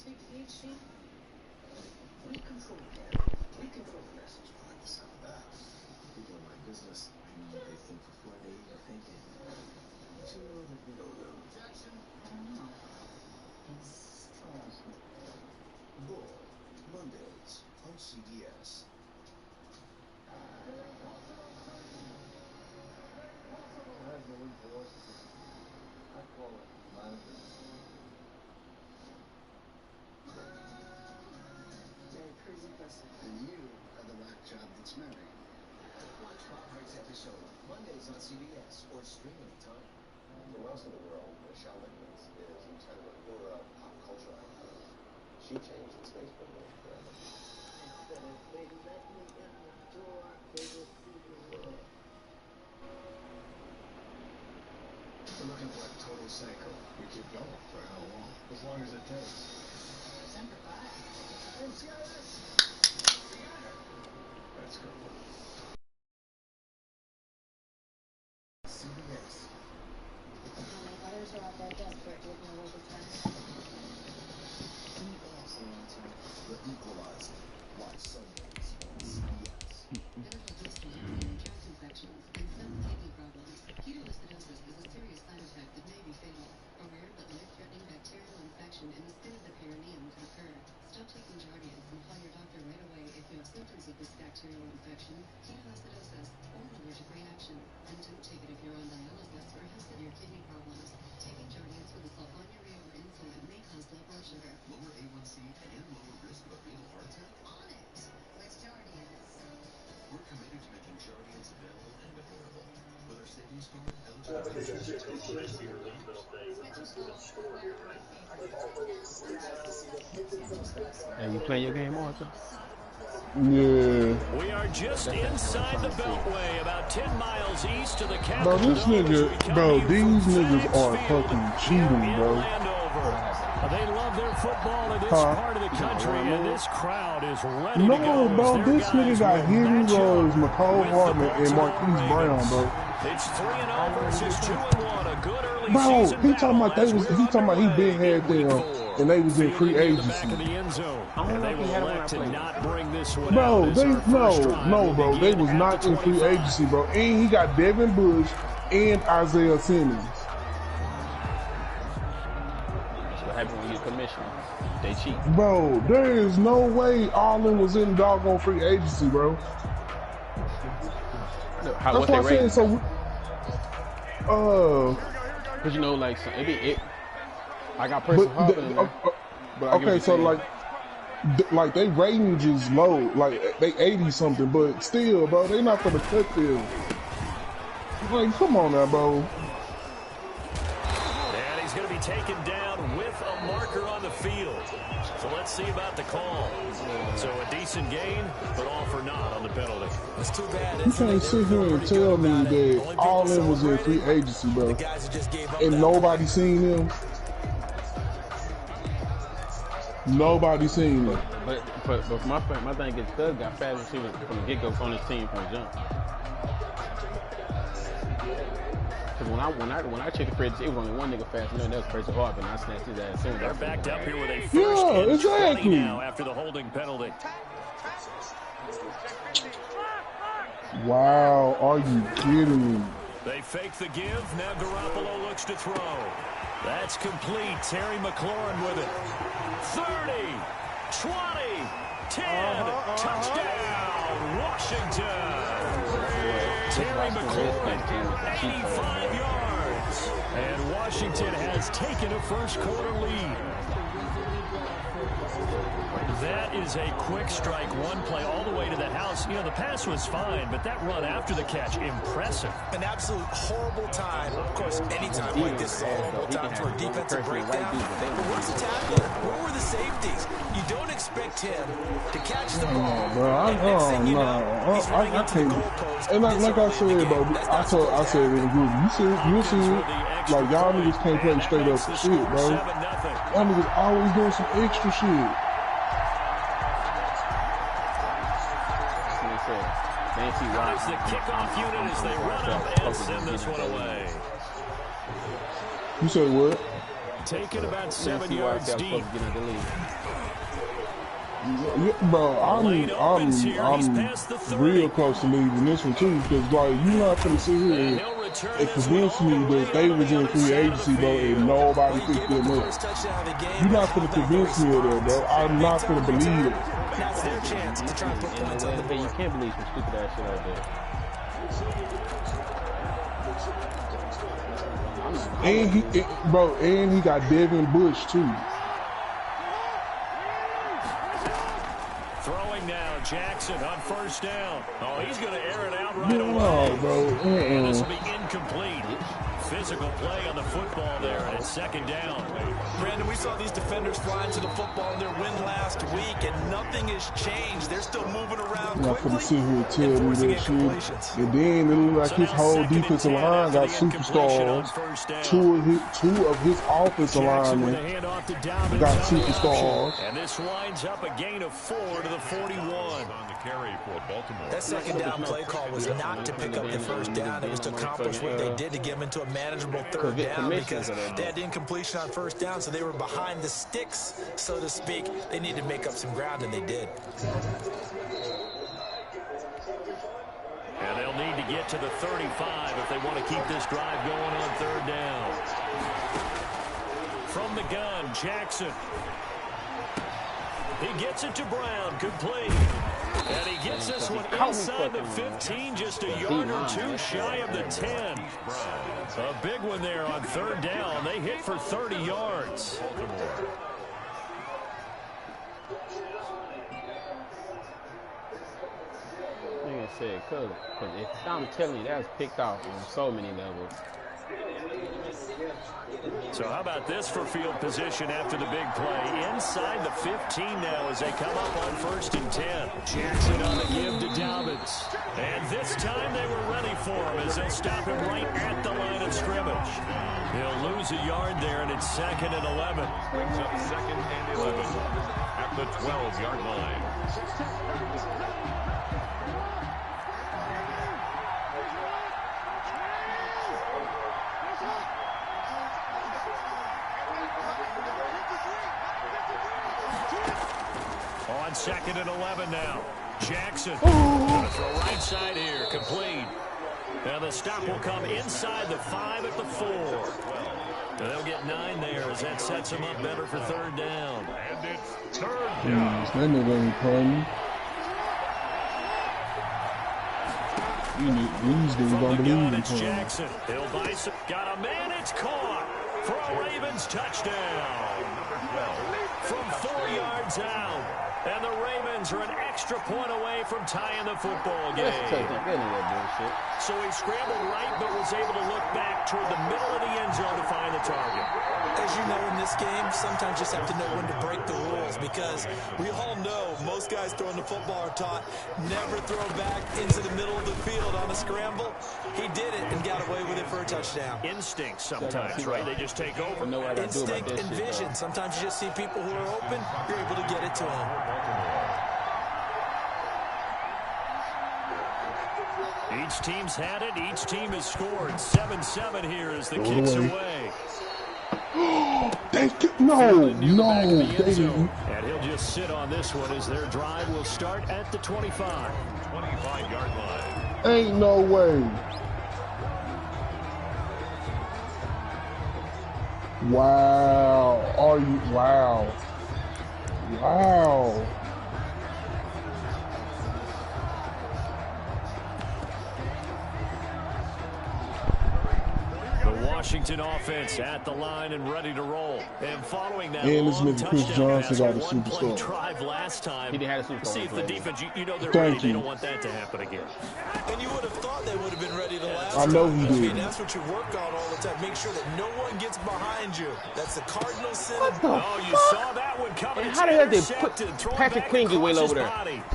We control the message behind the sound of that. People in my business, they think before they even think it. Do you know that we know them? Jackson? I don't know. He's Bull, Mondays on CBS. I call it Madden. Pretty impressive. And you are the rock job that's married. Watch Bob Hart's episode Mondays on CBS or stream anytime. For most of the world, Michelle Nichols is kind of a aura pop culture icon. She changed the space program forever. Instead of they let me in the door, they will see the world. We're looking for a total psycho. We keep going for how long? As long as it takes. December 5. NCIS! Let's go. CBS. How many letters are on that desk for it to know what it's done? The Equalizer. Watch Sundays on CBS. Medical history, joint infections, and some kidney problems. Ketoacidosis is a serious side effect that may be fatal. A rare but life-threatening bacterial infection in the skin of the perineum can occur. Stop taking Jardiance and call your doctor right away if you have symptoms of this bacterial infection, ketoacidosis, or an allergic reaction. And don't take it if you're on dialysis or have severe kidney problems. Taking Jardiance with a sulfonylurea or insulin may cause low blood sugar. Lower A1C and lower risk of a fatal heart attack. On it with Jardiance. We're committed to making Jardiance available and affordable. With our savings card, eligible. Hey, you playing your game, Arthur? Yeah. We are just inside the Beltway, about 10 miles east of the Bro, capital. this nigga, bro, these niggas are fucking cheating, bro. They love their football in this part of the country, and this crowd is ready to go. No, bro, this nigga got Henry Rose, McCole Hardman, and Marquise Brown, bro. It's 3-0 versus 2-1. A good early Bro, season. he talking about he been had them, and they was in free agency. Back in the end zone, and they will elect to not bring this one Bro, out. they no, bro, they was not in free agency, bro. And he got Devin Bush and Isaiah Simmons. That's what happened when you commission. They cheat. Bro, there is no way Allen was in doggone free agency, bro. How, That's what I'm saying. So, cause you know, like I got Preston Harvin in there. Okay, so like they ratings is low, like they 80 something, but still, bro, they not gonna cut them. Like, come on now, bro. And he's gonna be taken down with a marker on the field. So let's see about the call. So a decent gain, but all for naught on the penalty. It's too bad. You can't sit here and tell me that Allen was in free agency, bro, and nobody seen him. Nobody seen him. But my thing is, Thug got fast receivers from the get-go on his team from the jump. Because when I checked the free agency, it was only one nigga fast, and that was Preston Harvin, and I snatched his ass soon. They're backed up here with a first and 20 now after the holding penalty. Wow, are you kidding me? They fake the give. Now Garoppolo looks to throw. That's complete. Terry McLaurin with it. 30, 20, 10, touchdown, Washington. Terry McLaurin, 85 yards. And Washington has taken a first quarter lead. That is a quick strike, one play all the way to the house. You know, the pass was fine, but that run after the catch, impressive. An absolute horrible time. Of course, any time like this is a horrible time for a defensive breakdown. But where's the tackler? Where were the safeties? You don't expect him to catch the ball. Bro, I can't. And like I said, bro, I said in the group, you see, like y'all niggas can't play straight up shit, bro. Y'all niggas always doing some extra shit. There's the kickoff unit as they run up and send this one away. You said what? taken about 7 yards deep. Yeah, bro, I'm real close to leaving this one too, because like you're not gonna sit here and convince me that they was in free agency, bro, and nobody picked them up. You're not gonna convince me of that, bro. I'm not gonna believe it. That's their chance to try and put points on the board. You can't believe some stupid ass shit like that. And he got Devin Bush too. Throwing now, Jackson on first down. Oh, he's going to air it out right away. No, bro. And this will be incomplete. Physical play on the football there, and it's second down. Brandon, we saw these defenders fly into the football in their win last week, and nothing has changed. They're still moving around not quickly. Not sit here and tell me that shit. And then it looked like his whole defensive line got superstars. Two of his offensive linemen got superstars. And this winds up a gain of 4 to the 41. On the carry for Baltimore. That second down play call was not to pick up the first down. It was to accomplish what they did to get them into a manageable third down, because they had incompletion on first down, so they were behind the sticks, so to speak. They needed to make up some ground, and they did. And they'll need to get to the 35 if they want to keep this drive going on third down. From the gun, Jackson. He gets it to Brown, complete. And he gets this one inside the 15, just a yard or two shy of the 10. A big one there on third down. They hit for 30 yards. Like I said, cause I'm telling you, that was picked off on so many levels. So how about this for field position after the big play? Inside the 15 now as they come up on 1st and 10. Jackson on the give to Dobbins. And this time they were ready for him as they'll stop him right at the line of scrimmage. He'll lose a yard there, and it's 2nd and 11. Brings up 2nd and 11 at the 12-yard line. On 2nd and 11 now. Jackson. Gonna throw right side here. Complete. And the stop will come inside the 5 at the 4. And they'll get 9 there as that sets them up better for third down. And it's third down. That nigga ain't playing. These niggas don't believe in playing. Jackson. He'll buy some. Got a man. It's caught for a Ravens touchdown. From 4 yards out. And the Ravens are an extra point away from tying the football game. So he scrambled right, but was able to look back toward the middle of the end zone to find the target. As you know, in this game, sometimes you just have to know when to break the rules, because we all know most guys throwing the football are taught never throw back into the middle of the field on a scramble. He did it and got away with it for a touchdown. Instinct sometimes, right? They just take over. Instinct and vision. Sometimes you just see people who are open, you're able to get it to them. Each team's had it. Each team has scored. 7-7 here as the kicks away. No. And he'll just sit on this one as their drive will start at the 25. 25-yard line. Ain't no way. Wow. Are you? Wow. Wow. Washington offense at the line and ready to roll. And following that long Chris Johnson got a superstar drive last time. He didn't have a superstar. See if the defense, you know they're ready. They don't want that to happen again. And you would have thought they would have been ready the last time. I know he did. I mean, that's what you work on all the time. Make sure that no one gets behind you. That's the cardinal sin. Oh, you saw that one coming. And how the hell did they put Patrick Queen get way over there?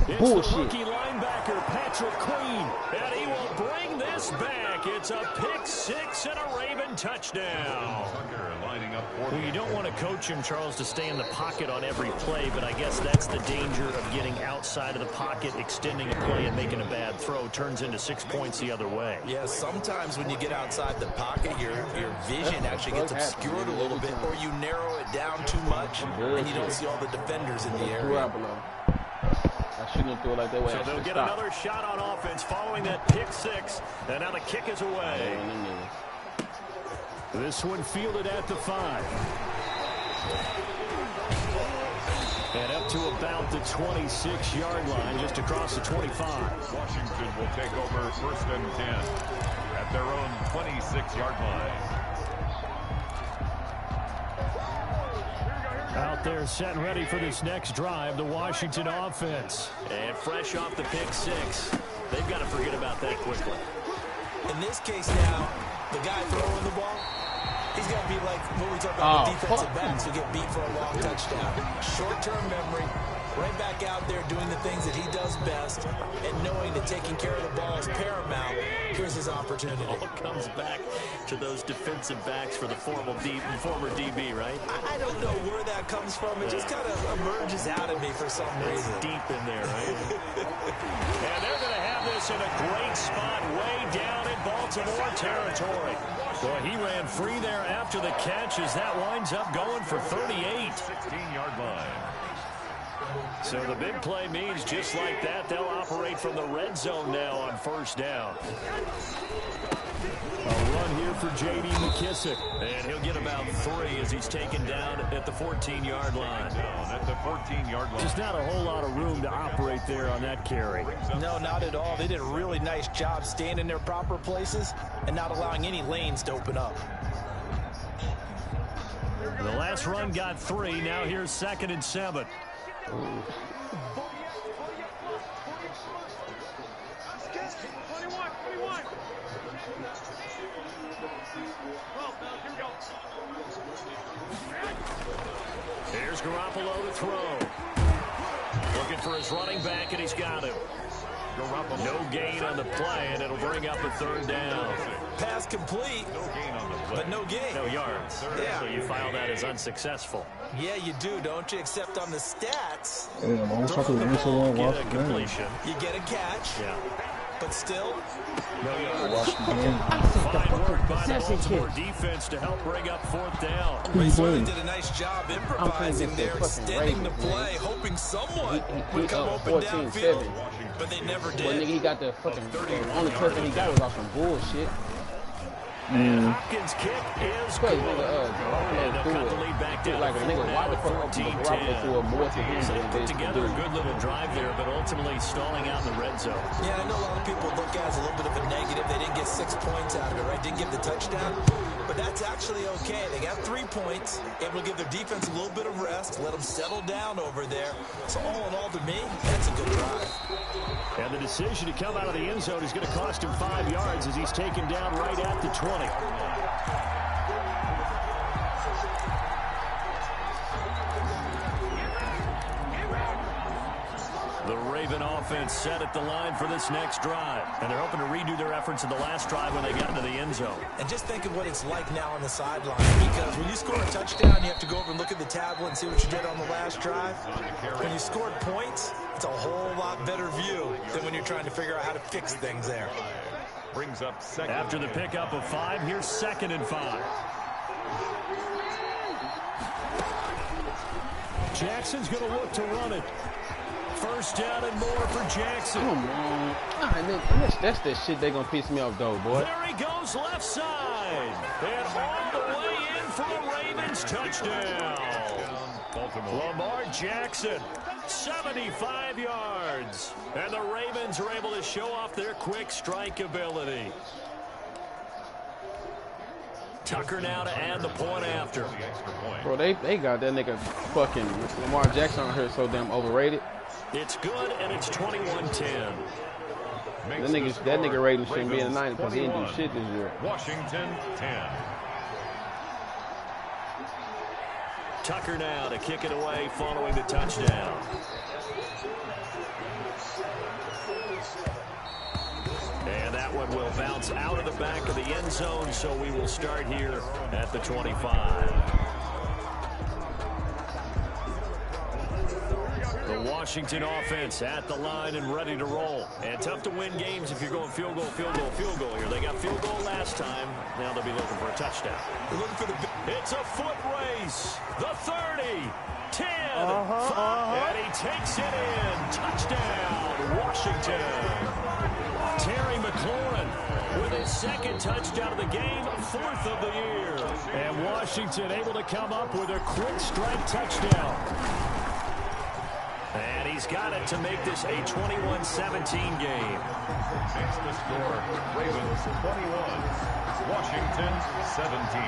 It's bullshit. the rookie linebacker, Patrick Queen. And he will bring this back It's a pick six and a Raven touchdown. Tucker lining up for Well, you don't want to coach him, Charles, to stay in the pocket on every play, but I guess that's the danger of getting outside of the pocket, extending a play, and making a bad throw. Turns into 6 points the other way. Yeah, sometimes when you get outside the pocket, your vision actually gets obscured a little bit, or you narrow it down too much, and you don't see all the defenders in the area. I shouldn't have threw it like that way. So they'll get another shot on offense following that pick six, and now the kick is away. This one fielded at the 5. And up to about the 26-yard line, just across the 25. Washington will take over 1st and 10 at their own 26-yard line. Out there set and ready for this next drive, the Washington offense. And fresh off the pick six, they've got to forget about that quickly. In this case now, the guy throwing the ball, he's got to be like what we talk about with defensive backs who get beat for a long touchdown. Short-term memory, right back out there doing the things that he does best, and knowing that taking care of the ball is paramount. Here's his opportunity. It all comes back to those defensive backs for the former DB, right? I don't know where that comes from. It just kind of emerges out of me for some reason. It's deep in there, right? And they're going to have this in a great spot way down in Baltimore territory. Boy, he ran free there after the catch as that winds up going for 38. 16-yard line. So the big play means just like that, they'll operate from the red zone now on 1st down. A run here for J.D. McKissick. And he'll get about 3 as he's taken down at the 14-yard line. Down at the 14-yard line. Just not a whole lot of room to operate there on that carry. No, not at all. They did a really nice job staying in their proper places and not allowing any lanes to open up. The last run got 3. Now here's 2nd and 7. Here's Garoppolo to throw. Looking for his running back, and he's got him. Garoppolo. No gain on the play, and it'll bring up a 3rd down. Pass complete, but no gain. No yards. Yeah. So you file that as unsuccessful. Yeah, you do, don't you? Except on the stats. Damn, I wish I could answer one. Get a completion. You get a catch. Yeah. But still, no yards. Watch the game. Fine work by the Baltimore defense to help bring up 4th down. They certainly did a nice job improvising there, extending the play, hoping someone would come open downfield, but they never did. Well, nigga, he got the fucking only touchdown he got was off some bullshit. And Hopkins' kick is good. And they'll cut the lead back down. Like a nigga, why the fuck more to him so they than put this together a good little drive there, but ultimately stalling out in the red zone. Yeah, I know a lot of people look at it as a little bit of a negative. They didn't get 6 points out of it, right? Didn't get the touchdown. But that's actually okay. They got 3 points. Able to give their defense a little bit of rest, let them settle down over there. So all in all, to me, that's a good drive. And the decision to come out of the end zone is going to cost him 5 yards as he's taken down right at the 20. The Raven offense set at the line for this next drive. And they're hoping to redo their efforts in the last drive when they got into the end zone. And just think of what it's like now on the sideline. Because when you score a touchdown, you have to go over and look at the tablet and see what you did on the last drive. When you scored points, it's a whole lot better view than when you're trying to figure out how to fix things there. Brings up 2nd. After the pickup of 5, here's 2nd and 5. Jackson's going to look to run it. 1st down and more for Jackson. Come on. That's the shit they gonna piss me off though, boy. There he goes left side. And all the way in for the Ravens touchdown. Lamar Jackson, 75 yards. And the Ravens are able to show off their quick strike ability. Tucker now to add the point after. Bro, they got that nigga fucking Lamar Jackson on here so damn overrated. It's good, and it's 21-10. That nigga rating shouldn't be in the 90 because he didn't do shit this year. Washington 10. Tucker now to kick it away following the touchdown. And that one will bounce out of the back of the end zone, so we will start here at the 25. The Washington offense at the line and ready to roll. And tough to win games if you're going field goal, field goal, field goal here. They got field goal last time. Now they'll be looking for a touchdown. They're looking for the... It's a foot race. The 30, 10, 5, and he takes it in. Touchdown, Washington. Terry McLaurin with his second touchdown of the game, 4th of the year. And Washington able to come up with a quick strike touchdown. And he's got it to make this a 21-17 game. Makes the score Ravens 21, Washington 17.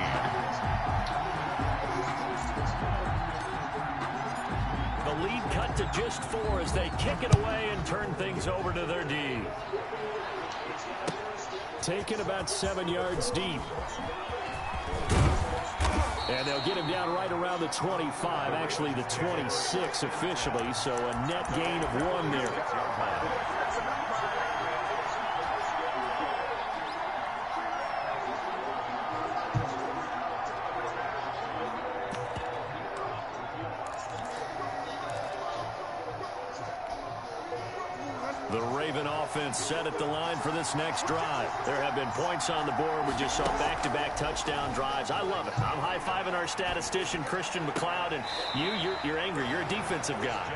The lead cut to just 4 as they kick it away and turn things over to their D. Taken about 7 yards deep. And they'll get him down right around the 25, actually the 26 officially, so a net gain of 1 there. The Raven offense set at the line for this next drive. There have been points on the board. We just saw back-to-back touchdown drives. I love it. I'm high-fiving our statistician, Christian McLeod, and you're angry. You're a defensive guy.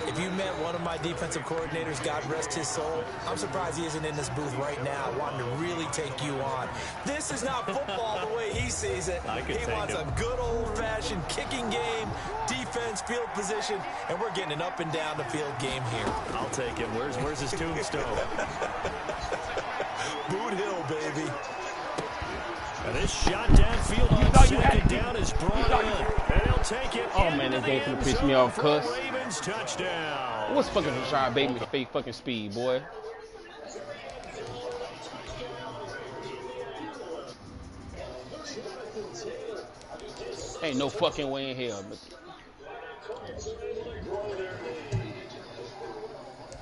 If you met one of my defensive coordinators, God rest his soul, I'm surprised he isn't in this booth right now wanting to really take you on. This is not football the way he sees it. He wants a good old-fashioned kicking game, defense, field position, and we're getting an up and down the field game here. I'll take him. Where's his tombstone? Boot Hill, baby. And this shot downfield on second down is brought in. And he'll take it. Oh man, this game finna piss me off, cuss. Ravens touchdown. What's fucking Rashad Bateman's fake fucking speed, boy? Ain't no fucking way in hell. But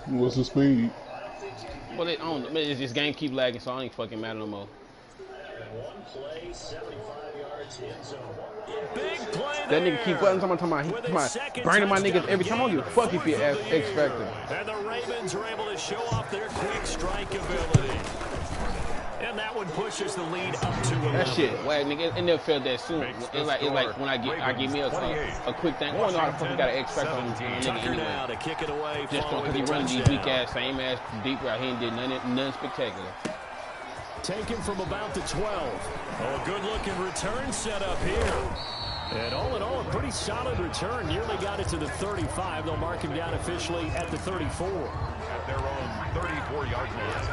What's the speed? well, I don't know. This game keep lagging, so I ain't fucking matter no more. Big play That there. nigga keep I'm talking about burning my niggas every time. I don't give a fuck if you're X Factor. And the Ravens are able to show off their quick strike ability. And that one pushes the lead up to 11. That shit, wag nigga, it never felt that soon. It's like when I give me a quick thing. I don't know how the fuck you got an X Factor on nigga Tucker now anyway. to kick it away. Just because he running these weak ass, same ass deep route, he ain't did nothing spectacular. Taken from about the 12. Oh, a good-looking return set up here. And all in all, a pretty solid return. Nearly got it to the 35. They'll mark him down officially at the 34. At their own 34-yard line.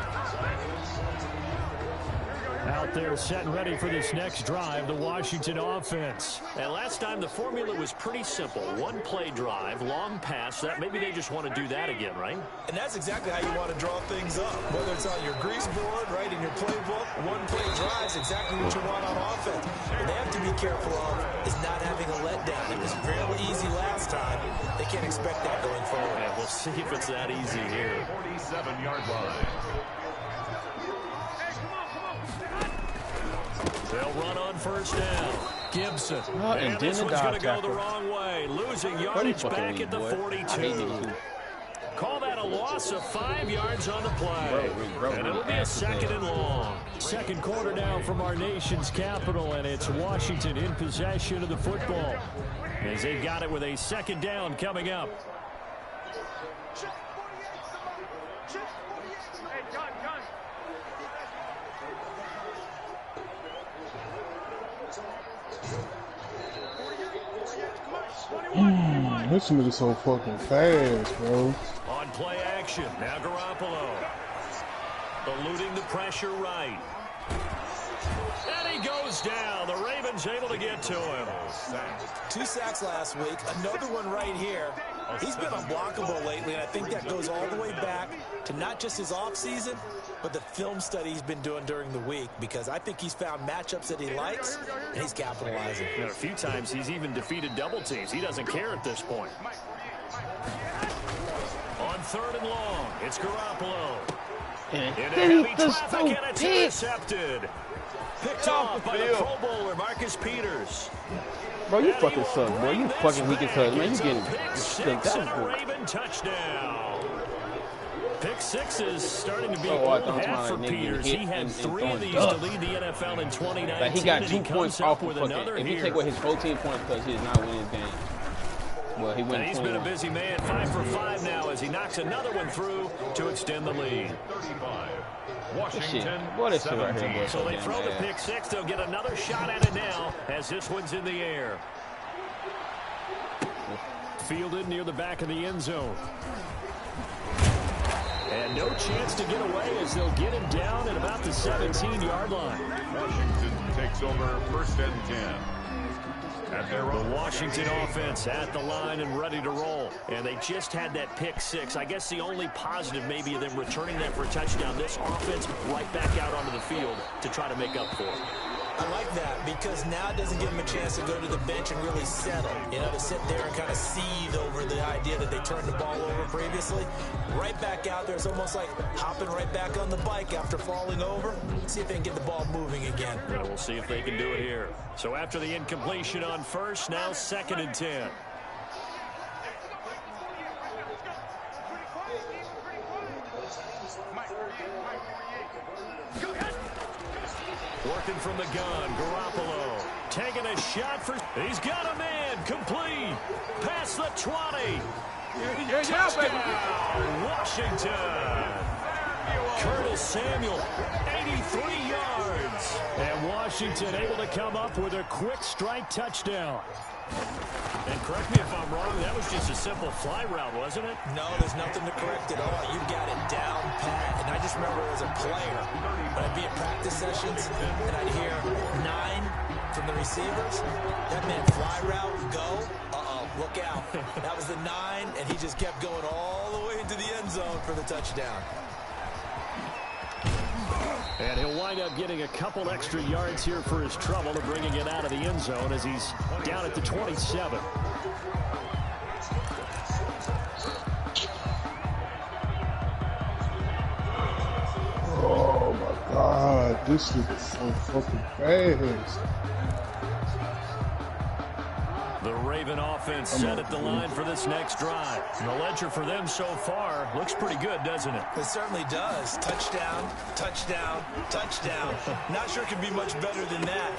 Out there set and ready for this next drive, the Washington offense. And last time the formula was pretty simple. One play drive, long pass. That maybe they just want to do that again, right? And that's exactly how you want to draw things up. Whether it's on your grease board, right, in your playbook, one play drive is exactly what you want on offense. What they have to be careful of is not having a letdown. It was fairly easy last time. They can't expect that going forward. Yeah, we'll see if it's that easy here. 47-yard line. They'll run on first down. Gibson. And this one's going to go the tackle. wrong way. Losing yardage back at the 42. Call that a loss of 5 yards on the play. And it'll be a second and long. Second quarter now from our nation's capital, and it's Washington in possession of the football as they've got it with a second down coming up. This nigga so fucking fast, bro. On play action, now Garoppolo. Eluding the pressure right. And he goes down. The Ravens able to get to him. 2 sacks last week, another one right here. He's been unblockable lately, and I think that goes all the way back to not just his offseason, but the film study he's been doing during the week, because I think he's found matchups that he likes, and he's capitalizing. And a few times he's even defeated double teams. He doesn't care at this point. On third and long, it's Garoppolo. And Into he heavy just traffic, and it's picked. intercepted. Picked off by the Pro Bowler, Marcus Peters. Bro, you fucking suck, bro. You fucking weak as hell, man. You getting pick six and a Raven touchdown. Pick six is starting to be old hat for Peters. He had 3 of these to lead the NFL in 2019. Like he got 2 points off with of another fucking. If you here. take away his 14 points, because he is not winning this game. Well, he went. And he's been a busy man, 5 for 5 now as he knocks another one through to extend the lead. 35. This shit, Washington, boy, this shit right here, boy. So they throw the pick six. They'll get another shot at it now as this one's in the air. Fielded near the back of the end zone. And no chance to get away as they'll get him down at about the 17-yard line. Washington takes over 1st and 10. At their The own Washington offense at the line and ready to roll. And they just had that pick six. I guess the only positive maybe of them returning that for a touchdown. This offense right back out onto the field to try to make up for it. I like that because now it doesn't give them a chance to go to the bench and really settle. You know, to sit there and kind of seethe over the idea that they turned the ball over previously. Right back out there. It's almost like hopping right back on the bike after falling over. See if they can get the ball moving again. Well, we'll see if they can do it here. So after the incompletion on first, now 2nd and 10. Working from the gun, Garoppolo taking a shot for. He's got a man, complete, past the 20. Touchdown, Washington. Curtis Samuel, 83 yards. And Washington able to come up with a quick strike touchdown. And correct me if I'm wrong, that was just a simple fly route, wasn't it? No, there's nothing to correct at all. You've got it down pat. And I just remember as a player, when I'd be at practice sessions, and I'd hear 9 from the receivers, that meant fly route, go, look out. That was the 9, and he just kept going all the way into the end zone for the touchdown. And he'll wind up getting a couple extra yards here for his trouble of bringing it out of the end zone as he's down at the 27. Oh my God, this is so fucking fast. The Raven offense set at the line for this next drive. And the ledger for them so far looks pretty good, doesn't it? It certainly does. Touchdown, touchdown, touchdown. Not sure it can be much better than that.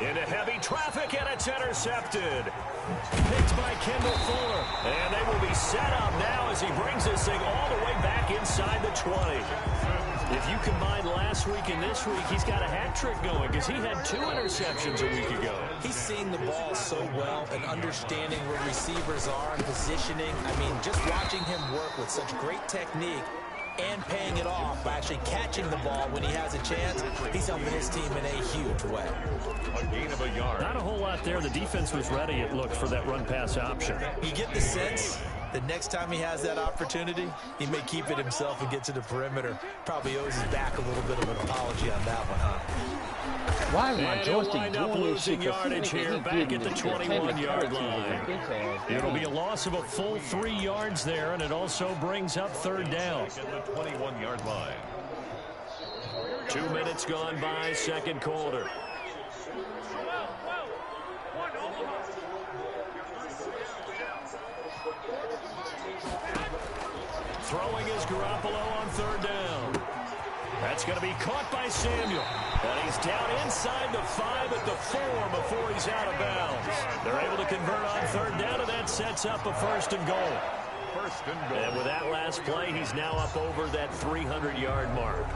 Into heavy traffic, and it's intercepted. Picked by Kendall Fuller. And they will be set up now as he brings this thing all the way back inside the 20. If you combine last week and this week, he's got a hat trick going because he had 2 interceptions a week ago. He's seeing the ball so well and understanding where receivers are and positioning. I mean, just watching him work with such great technique and paying it off by actually catching the ball when he has a chance, he's helping his team in a huge way. A gain of a yard. Not a whole lot there. The defense was ready, it looked, for that run-pass option. You get the sense the next time he has that opportunity, he may keep it himself and get to the perimeter. Probably owes his back a little bit of an apology on that one, huh? Why is my And he'll joystick wind up doing this losing shit? yardage here back at the 21-yard line. It'll be a loss of a full 3 yards there, and it also brings up 3rd down. At the 21-yard line. 2 minutes gone by, 2nd quarter. Throwing is Garoppolo on 3rd down. That's going to be caught by Samuel. And he's down inside the 5 at the 4 before he's out of bounds. They're able to convert on 3rd down, and that sets up a 1st and goal. 1st and goal. And with that last play, he's now up over that 300-yard mark.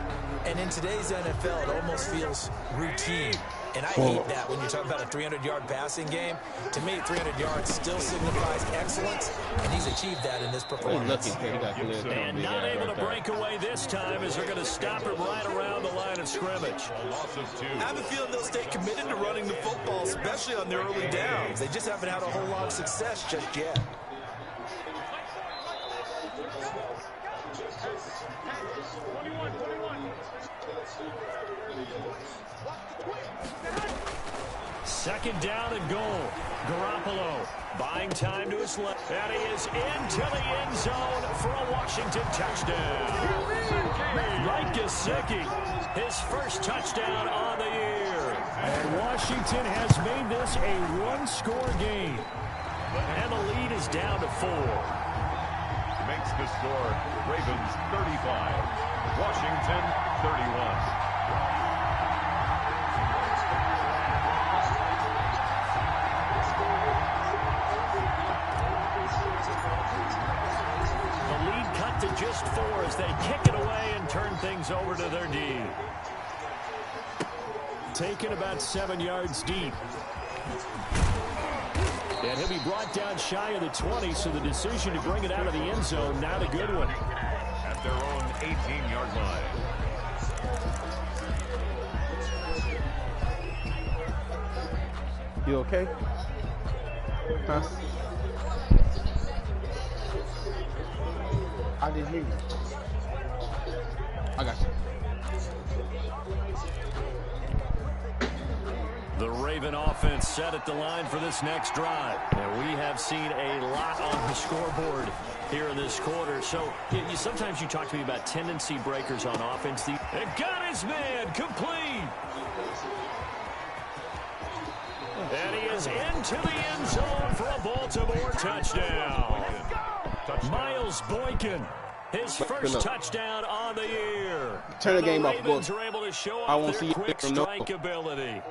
And in today's NFL, it almost feels routine. And I hate that when you're talking about a 300-yard passing game. To me, 300 yards still signifies excellence, and he's achieved that in this performance. And not able to break away this time as they're going to stop him right around the line of scrimmage. A loss of 2. I have a feeling they'll stay committed to running the football, especially on their early downs. They just haven't had a whole lot of success just yet. Second down and goal. Garoppolo buying time to his left. And he is into the end zone for a Washington touchdown. Mike Gesicki, his first touchdown on the year. And Washington has made this a one-score game. And the lead is down to 4. Makes the score Ravens 35, Washington 31. To just 4 as they kick it away and turn things over to their D. Taken about 7 yards deep. And he'll be brought down shy of the 20, so the decision to bring it out of the end zone, not a good one. At their own 18-yard line. You okay? Huh? I didn't hear you. I got you. The Raven offense set at the line for this next drive. And we have seen a lot on the scoreboard here in this quarter. So sometimes you talk to me about tendency breakers on offense. And got his man complete. And he is into the end zone for a Baltimore touchdown. Miles Boykin, his first touchdown on the year. Turn the game off. Ravens are able to show I off won't their see quick you. strike ability.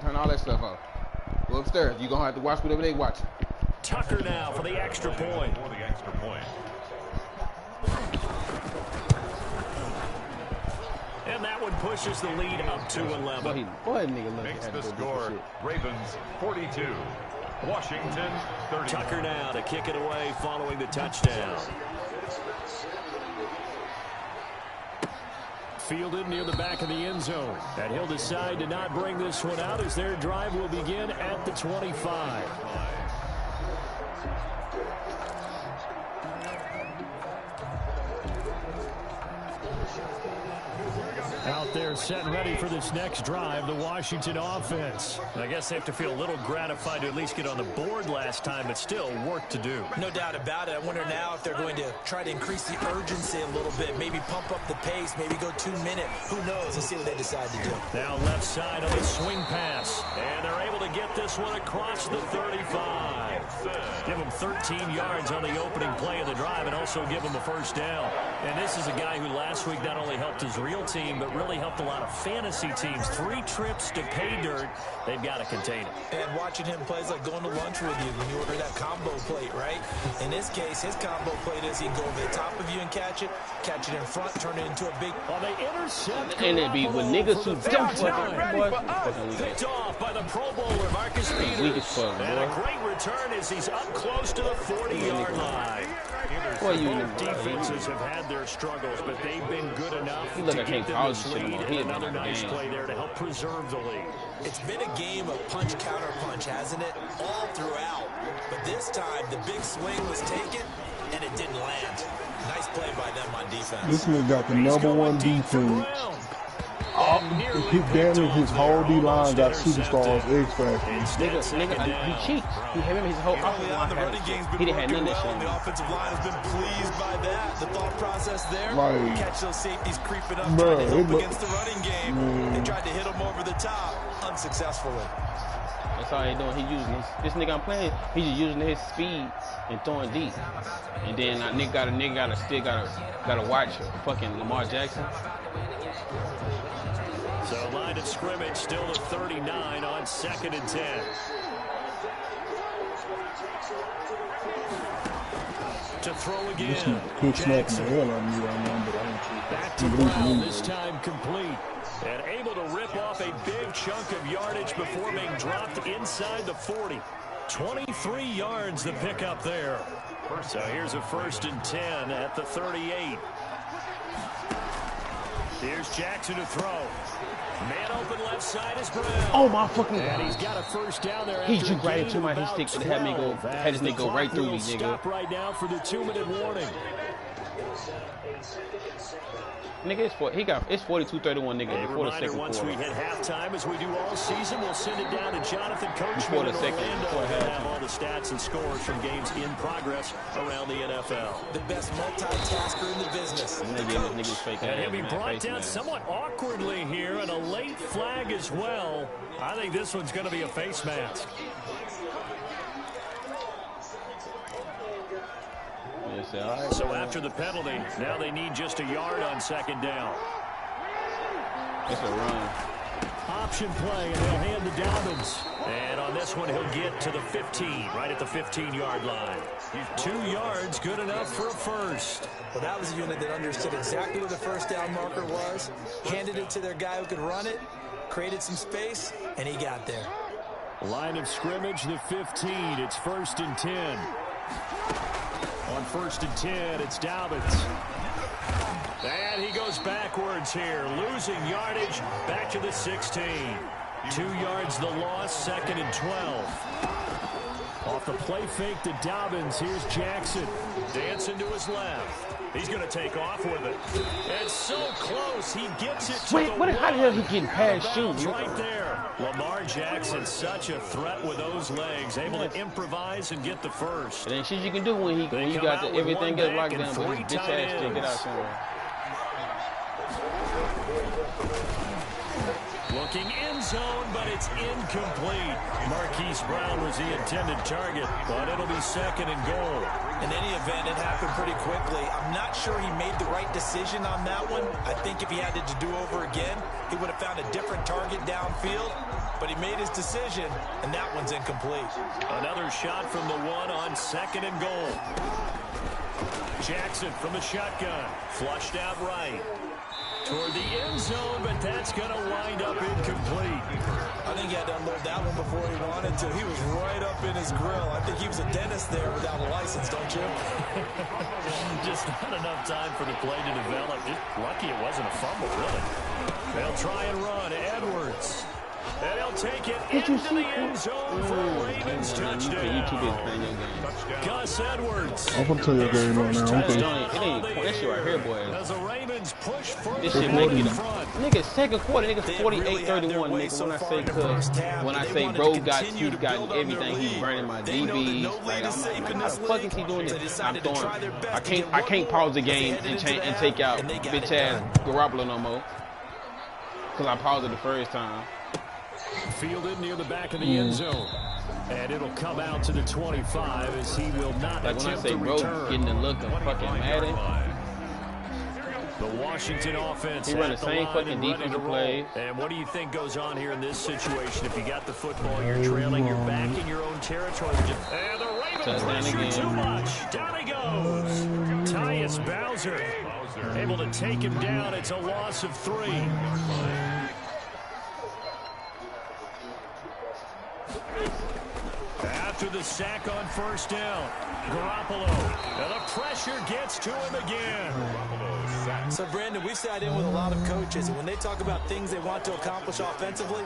Turn all that stuff off. Go upstairs. You're going to have to watch whatever they watch. Tucker now for the extra point. For the extra point. And that one pushes the lead up to 11. Boy, nigga, look. Makes the score Ravens 42, Washington 30. Tucker now to kick it away following the touchdown. Fielded near the back of the end zone. And he'll decide to not bring this one out as their drive will begin at the 25. Out there set and ready for this next drive, the Washington offense. And I guess they have to feel a little gratified to at least get on the board last time, but still work to do. No doubt about it. I wonder now if they're going to try to increase the urgency a little bit, maybe pump up the pace, maybe go 2 minute. Who knows? Let's see what they decide to do. Now left side of the swing pass, and they're able to get this one across the 35. Give him 13 yards on the opening play of the drive and also give him a first down. And this is a guy who last week not only helped his real team, but really helped a lot of fantasy teams. 3 trips to pay dirt. They've got to contain it. And watching him play is like going to lunch with you when you order that combo plate, right? In this case, his combo plate is he can go over the top of you and catch it in front, turn it into a big... Well, they intercept. And it be with niggas who don't Picked off by the Pro Bowler, Marcus Peters. And a great return as he's up close to the 40-yard line. Both defenses have had their struggles, but they've been good enough to get them this lead. And another nice play there to help preserve the lead. It's been a game of punch, counter punch, hasn't it? All throughout. But this time, the big swing was taken, and it didn't land. Nice play by them on defense. This nigga got the #1 defense. He damaged his whole D-line, got superstars, X Factor. Nigga, he cheats. He had his whole offensive line. He didn't have none of that shit. The offensive line has been pleased by that. The thought process there. Like, catch those safeties creeping up, trying to help against the running game. They tried to hit him over the top, unsuccessfully. That's all he doing. He using this nigga I'm playing. He's just using his speed and throwing deep. And then nigga gotta watch fucking Lamar Jackson. So line of scrimmage still at 39 on 2nd and 10. To throw again. Jackson. Back to Brown, this time complete. And able to rip off a big chunk of yardage before being dropped inside the 40. 23 yards the pickup there. So here's a 1st and 10 at the 38. Here's Jackson to throw. Man open left side is Brown. Oh my fucking God. And he's got a first down there. He just right into my hit stick and had his nigga go right through me, nigga. Stop right now for the 2-minute warning. Nigga, it's 42-31, nigga, A before the reminder, second once quarter. we hit halftime, as we do all season, we'll send it down to Jonathan Before Coachman the in second- Orlando before to halftime. have all the stats and scores from games in progress around the NFL. The best multitasker in the business. And they The gave coach. this nigga fake And ass, he'll be man, brought face down mask. somewhat awkwardly here, and a late flag as well. I think this one's going to be a face mask. Yes, all right, So man. after the penalty, now they need just a yard on second down. It's a run. Option play, and they'll hand to Dobbins. And on this one, he'll get to the 15, right at the 15-yard line. 2 yards, good enough for a first. Well, that was a unit that understood exactly where the first down marker was, handed it to their guy who could run it, created some space, and he got there. Line of scrimmage, the 15. It's 1st and 10. On 1st and 10, it's Dobbins. And he goes backwards here, losing yardage back to the 16. 2 yards the loss, 2nd and 12. Off the play fake to Dobbins, here's Jackson. Dancing to his left. He's going to take off with it. It's so close, he gets it to Wait, the how the hell he one. getting past Bounds you? right there. Lamar Jackson, such a threat with those legs, able to improvise and get the first. It ain't shit you can do when They you come got out with everything one gets back locked and down, but his 3 bitch tight ass still get out ends. somewhere. Looking end zone, but it's incomplete. Marquise Brown was the intended target, but it'll be 2nd and goal. In any event, it happened pretty quickly. I'm not sure he made the right decision on that one. I think if he had it to do over again, he would have found a different target downfield. But he made his decision, and that one's incomplete. Another shot from the one on 2nd and goal. Jackson from the shotgun, flushed out right. Toward the end zone, but that's going to wind up incomplete. I think he had to unload that one before he wanted to. He was right up in his grill. I think he was a dentist there without a license, don't you? Just not enough time for the play to develop. Just lucky it wasn't a fumble, really. They'll try and run. Edwards. And he'll take it into the end zone for a Ravens touchdown. Gus Edwards. I'm gonna tell you a game right now. Okay. It ain't that shit right here, boy. As the Ravens push further This shit back make in it front. nigga second quarter, nigga They really had their 48-31, way nigga. so When I far say in the first half, when I they say wanted bro to got continue to got build on their everything, he's lead. burning my They know that DBs. no Like, lead is I'm safe like, in how this the fuck league, is he doing so this? they decided to try their best to get I one can't more pause the as they game headed and into the and half, take out and they got bitch it ass done. Garoppolo no more. Cause I paused it the first time. Fielded near the back of the end zone. And it'll come out to the 25 as he will not Like when I attempt say to bro return. getting the look of fucking Madden. The Washington offense He run at the the same line fucking and ready to defensive roll. plays. And what do you think goes on here in this situation? If you got the football, you're trailing, you're back in your own territory. And the Ravens Touchdown pressure again. too much. Down he goes. Tyus Bowser able to take him down. It's a loss of 3. After the sack on first down, Garoppolo. And the pressure gets to him again. So, Brandon, we've sat in with a lot of coaches, and when they talk about things they want to accomplish offensively,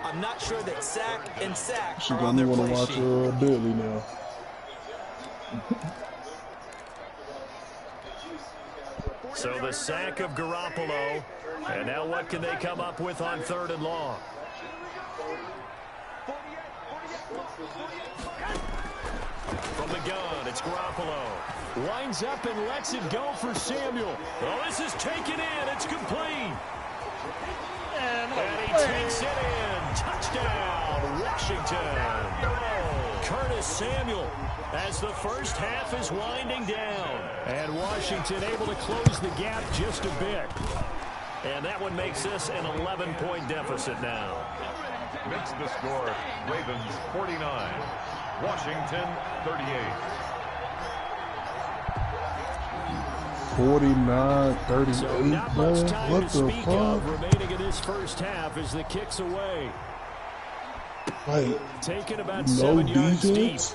I'm not sure that sack and sack She are got on me their want play to watch sheet. Billy now. So the sack of Garoppolo. And now what can they come up with on 3rd and long? From the gun, it's Garoppolo. Winds up and lets it go for Samuel. Oh, this is taken in. It's complete. And he takes it in. Touchdown, Washington. Curtis Samuel as the first half is winding down. And Washington able to close the gap just a bit. And that one makes this an 11-point deficit now. Makes the score Ravens 49, Washington 38. 49-38, So not man. much time What to the speak fuck? of remaining in this first half as the kick's away. Like, Taken about no 7 yards deep. defense?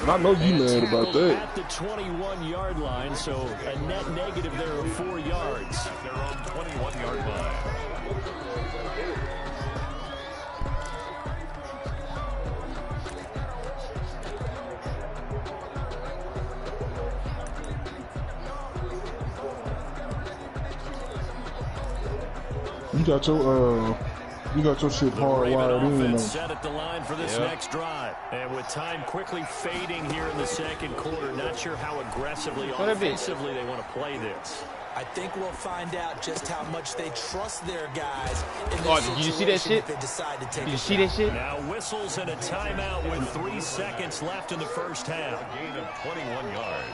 And I know you And mad about tackled that. at the 21-yard line, so a net negative there of 4 yards. Their own 21-yard line. You got your shit hardwired in. Offense set at the line for this next drive. And with time quickly fading here in the second quarter, not sure how aggressively, offensively they want to play this. I think we'll find out just how much they trust their guys in this Oh, did you see that shit? if they decide to take Did you see that shit? Now whistles and a timeout with 3 seconds left in the first half. A gain of 21 yards.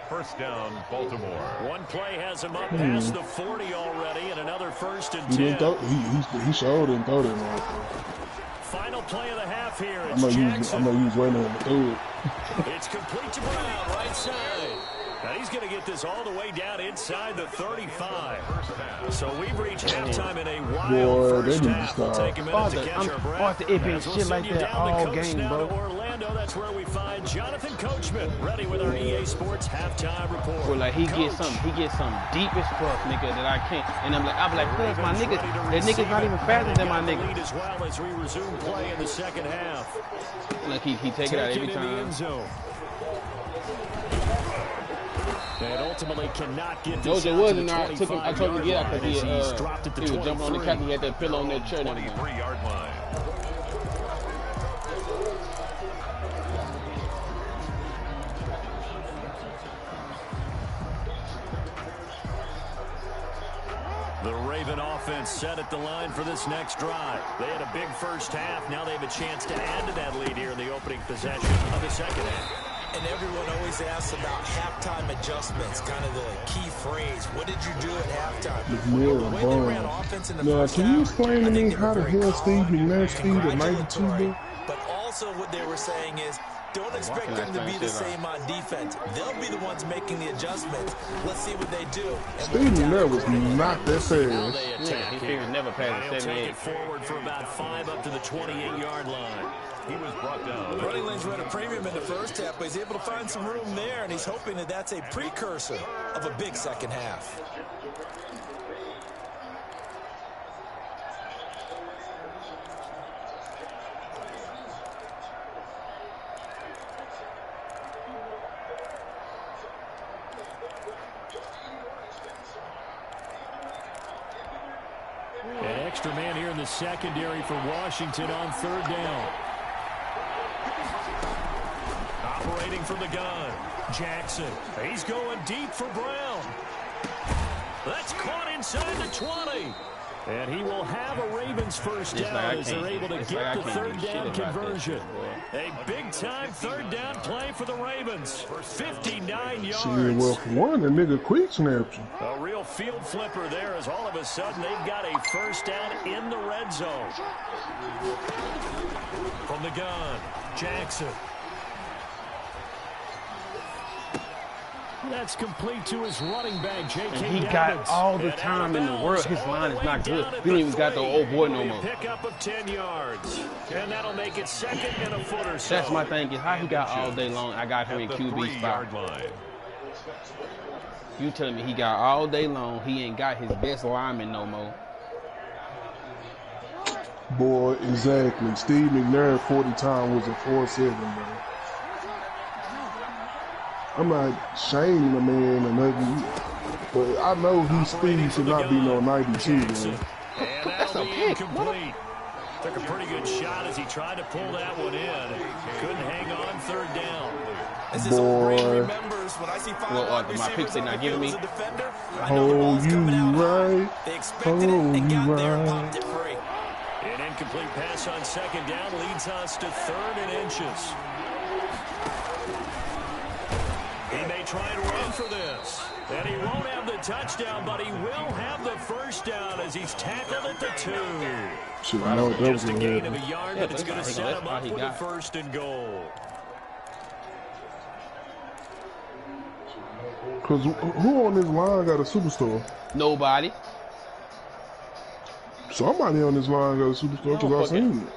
First down, Baltimore. One play has him up past the 40 already, and another first and 10. He didn't throw. He showed didn't throw that one. Final play of the half here. I'm gonna use Wayne to throw it. It's complete to Brown, right side. Now he's going to get this all the way down inside the 35. So we've reached halftime in a wild first half. We'll take a minute to catch our breath. It been shit like that all game, bro. Orlando, that's where we find Jonathan Coachman, ready with our EA Sports halftime report. Well, like he gets some deep as fuck, nigga, that I can't. And I'm like, cuz my nigga, that nigga's not even faster than my nigga. As well as we resume play in the second half. Like he take it out every time. And ultimately cannot get No, this there out wasn't. to the I told him to get out because he was dropped jumping on the couch. He had that pillow on that chair. 23-yard line. The Raven offense set at the line for this next drive. They had a big first half. Now they have a chance to add to that lead here in the opening possession of the second half. And everyone always asks about halftime adjustments, kind of the key phrase. What did you do at halftime? Yeah, The way they ran offense in the now, first can you half, explain to I me think they how were the very hell Steve calm McNair speed at 92 congratulatory. been? But also what they were saying is, don't expect them to be the same on defense. They'll be the ones making the adjustments. Let's see what they do. Steve McNair was not that fast. Yeah, he figured never past He'll the take 78. it forward for about 5 up to the 28-yard line. He was brought down. Running lanes were at a premium in the first half, but he's able to find some room there, and he's hoping that that's a precursor of a big second half. An extra man here in the secondary for Washington on third down. Operating from the gun, Jackson. He's going deep for Brown. That's caught inside the 20. And he will have a Ravens first down as they're able to get the third down conversion. A big-time third down play for the Ravens. 59 yards. See, well, for one, the nigga quick snapped you. A real field flipper there as all of a sudden they've got a first down in the red zone. From the gun, Jackson. That's complete to his running back, J.K. And he got all the time in the world. His line is not good. He don't even got the old boy no more. Pickup of 10 yards. And that'll make it second and a foot or so. That's my thing, is how he got all day long. I got him in QB spot. You telling me he got all day long, he ain't got his best lineman no more. Boy, exactly. Steve McNair 40 time was a 4-7, bro. I'm not shaming the man or nothing, but I know his speed should not be no 92, man. That's a pick. Incomplete. Took a pretty good shot as he tried to pull that one in. Couldn't hang on third down. Boy. My picks they not giving me. Oh, you right. They expected it and got there and popped right. it free. An incomplete pass on second down leads us to 3rd and inches. He may try and run for this. And he won't have the touchdown, but he will have the first down as he's tackled at the 2. Shit, I know that was Just a gonna gain of happen. a yard, but it's going to set him up with a 1st and goal. Because who on this line got a superstar? Nobody. Somebody on this line got a superstar because I seen it.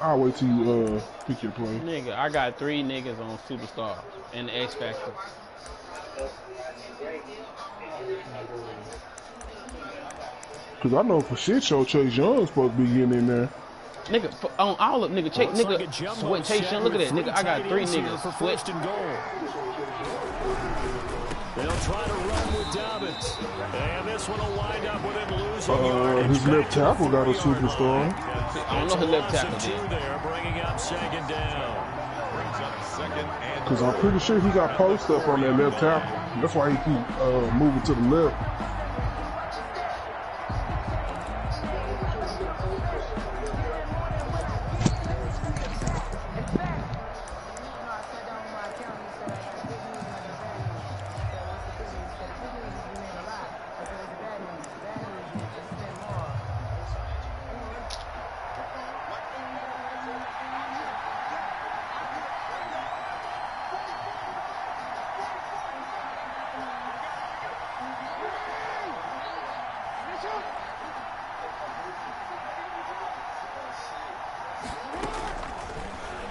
I'll wait till you pick your play. Nigga, I got 3 niggas on Superstar and the X Factor. Because I know for shit show Chase Young's supposed to be getting in there. Nigga, on all of nigga, Chase, Chase Young, look at that, nigga. I got 3 niggas. For 1st and goal. They'll try to run with Dobbins. And this one will wind up with him losing his left tackle got a superstar. I don't know his left tackle did. There, bringing up second down. Because I'm pretty sure he got post up on that left tackle. That's why he keep moving to the left.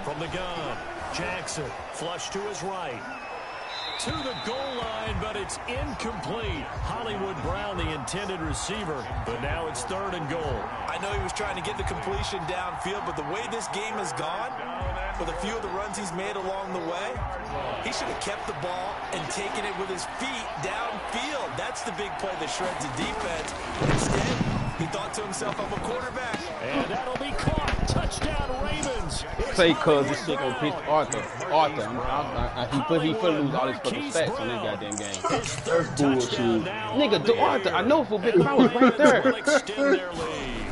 From the gun, Jackson, flush to his right. To the goal line, but it's incomplete. Hollywood Brown, the intended receiver, but now it's 3rd and goal. I know he was trying to get the completion downfield, but the way this game has gone, with a few of the runs he's made along the way, he should have kept the ball and taken it with his feet downfield. That's the big play that shreds the defense. Instead, he thought to himself, I'm a quarterback. And that'll be caught. Touchdown, Ravens. Say, cuz this shit gonna piss Arthur. He finna lose all his fucking stats on this goddamn game. That's bullshit. Nigga, Arthur, I know for a bit, I was right there. Extend their lead.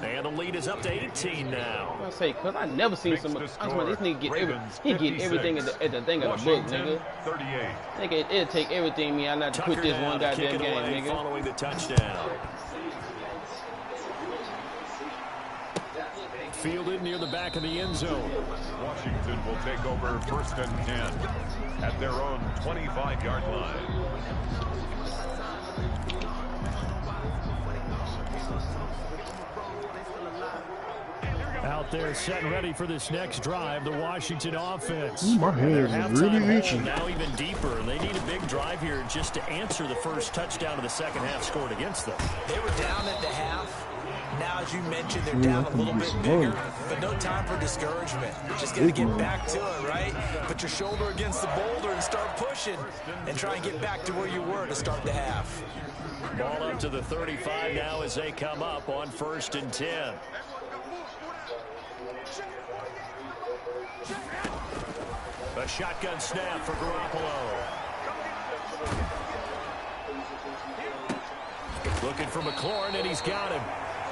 And the lead is up to 18 now. I say, cuz I never seen so much. I swear, this nigga get everything at the thing of the book, nigga. 38. Nigga, it'll take everything me. I not to quit this one goddamn game, nigga. Following the touchdown. Fielded near the back of the end zone. Washington will take over 1st and 10 at their own 25-yard line. Out there set and ready for this next drive, the Washington offense. Ooh, my hands are really itching. Now even deeper, and they need a big drive here just to answer the first touchdown of the second half scored against them. They were down at the half. Now, as you mentioned, they're down a little bit bigger, but no time for discouragement. Just got to get back to it, right? Put your shoulder against the boulder and start pushing and try and get back to where you were to start the half. Ball up to the 35 now as they come up on 1st and 10. A shotgun snap for Garoppolo. Looking for McLaurin, and he's got him.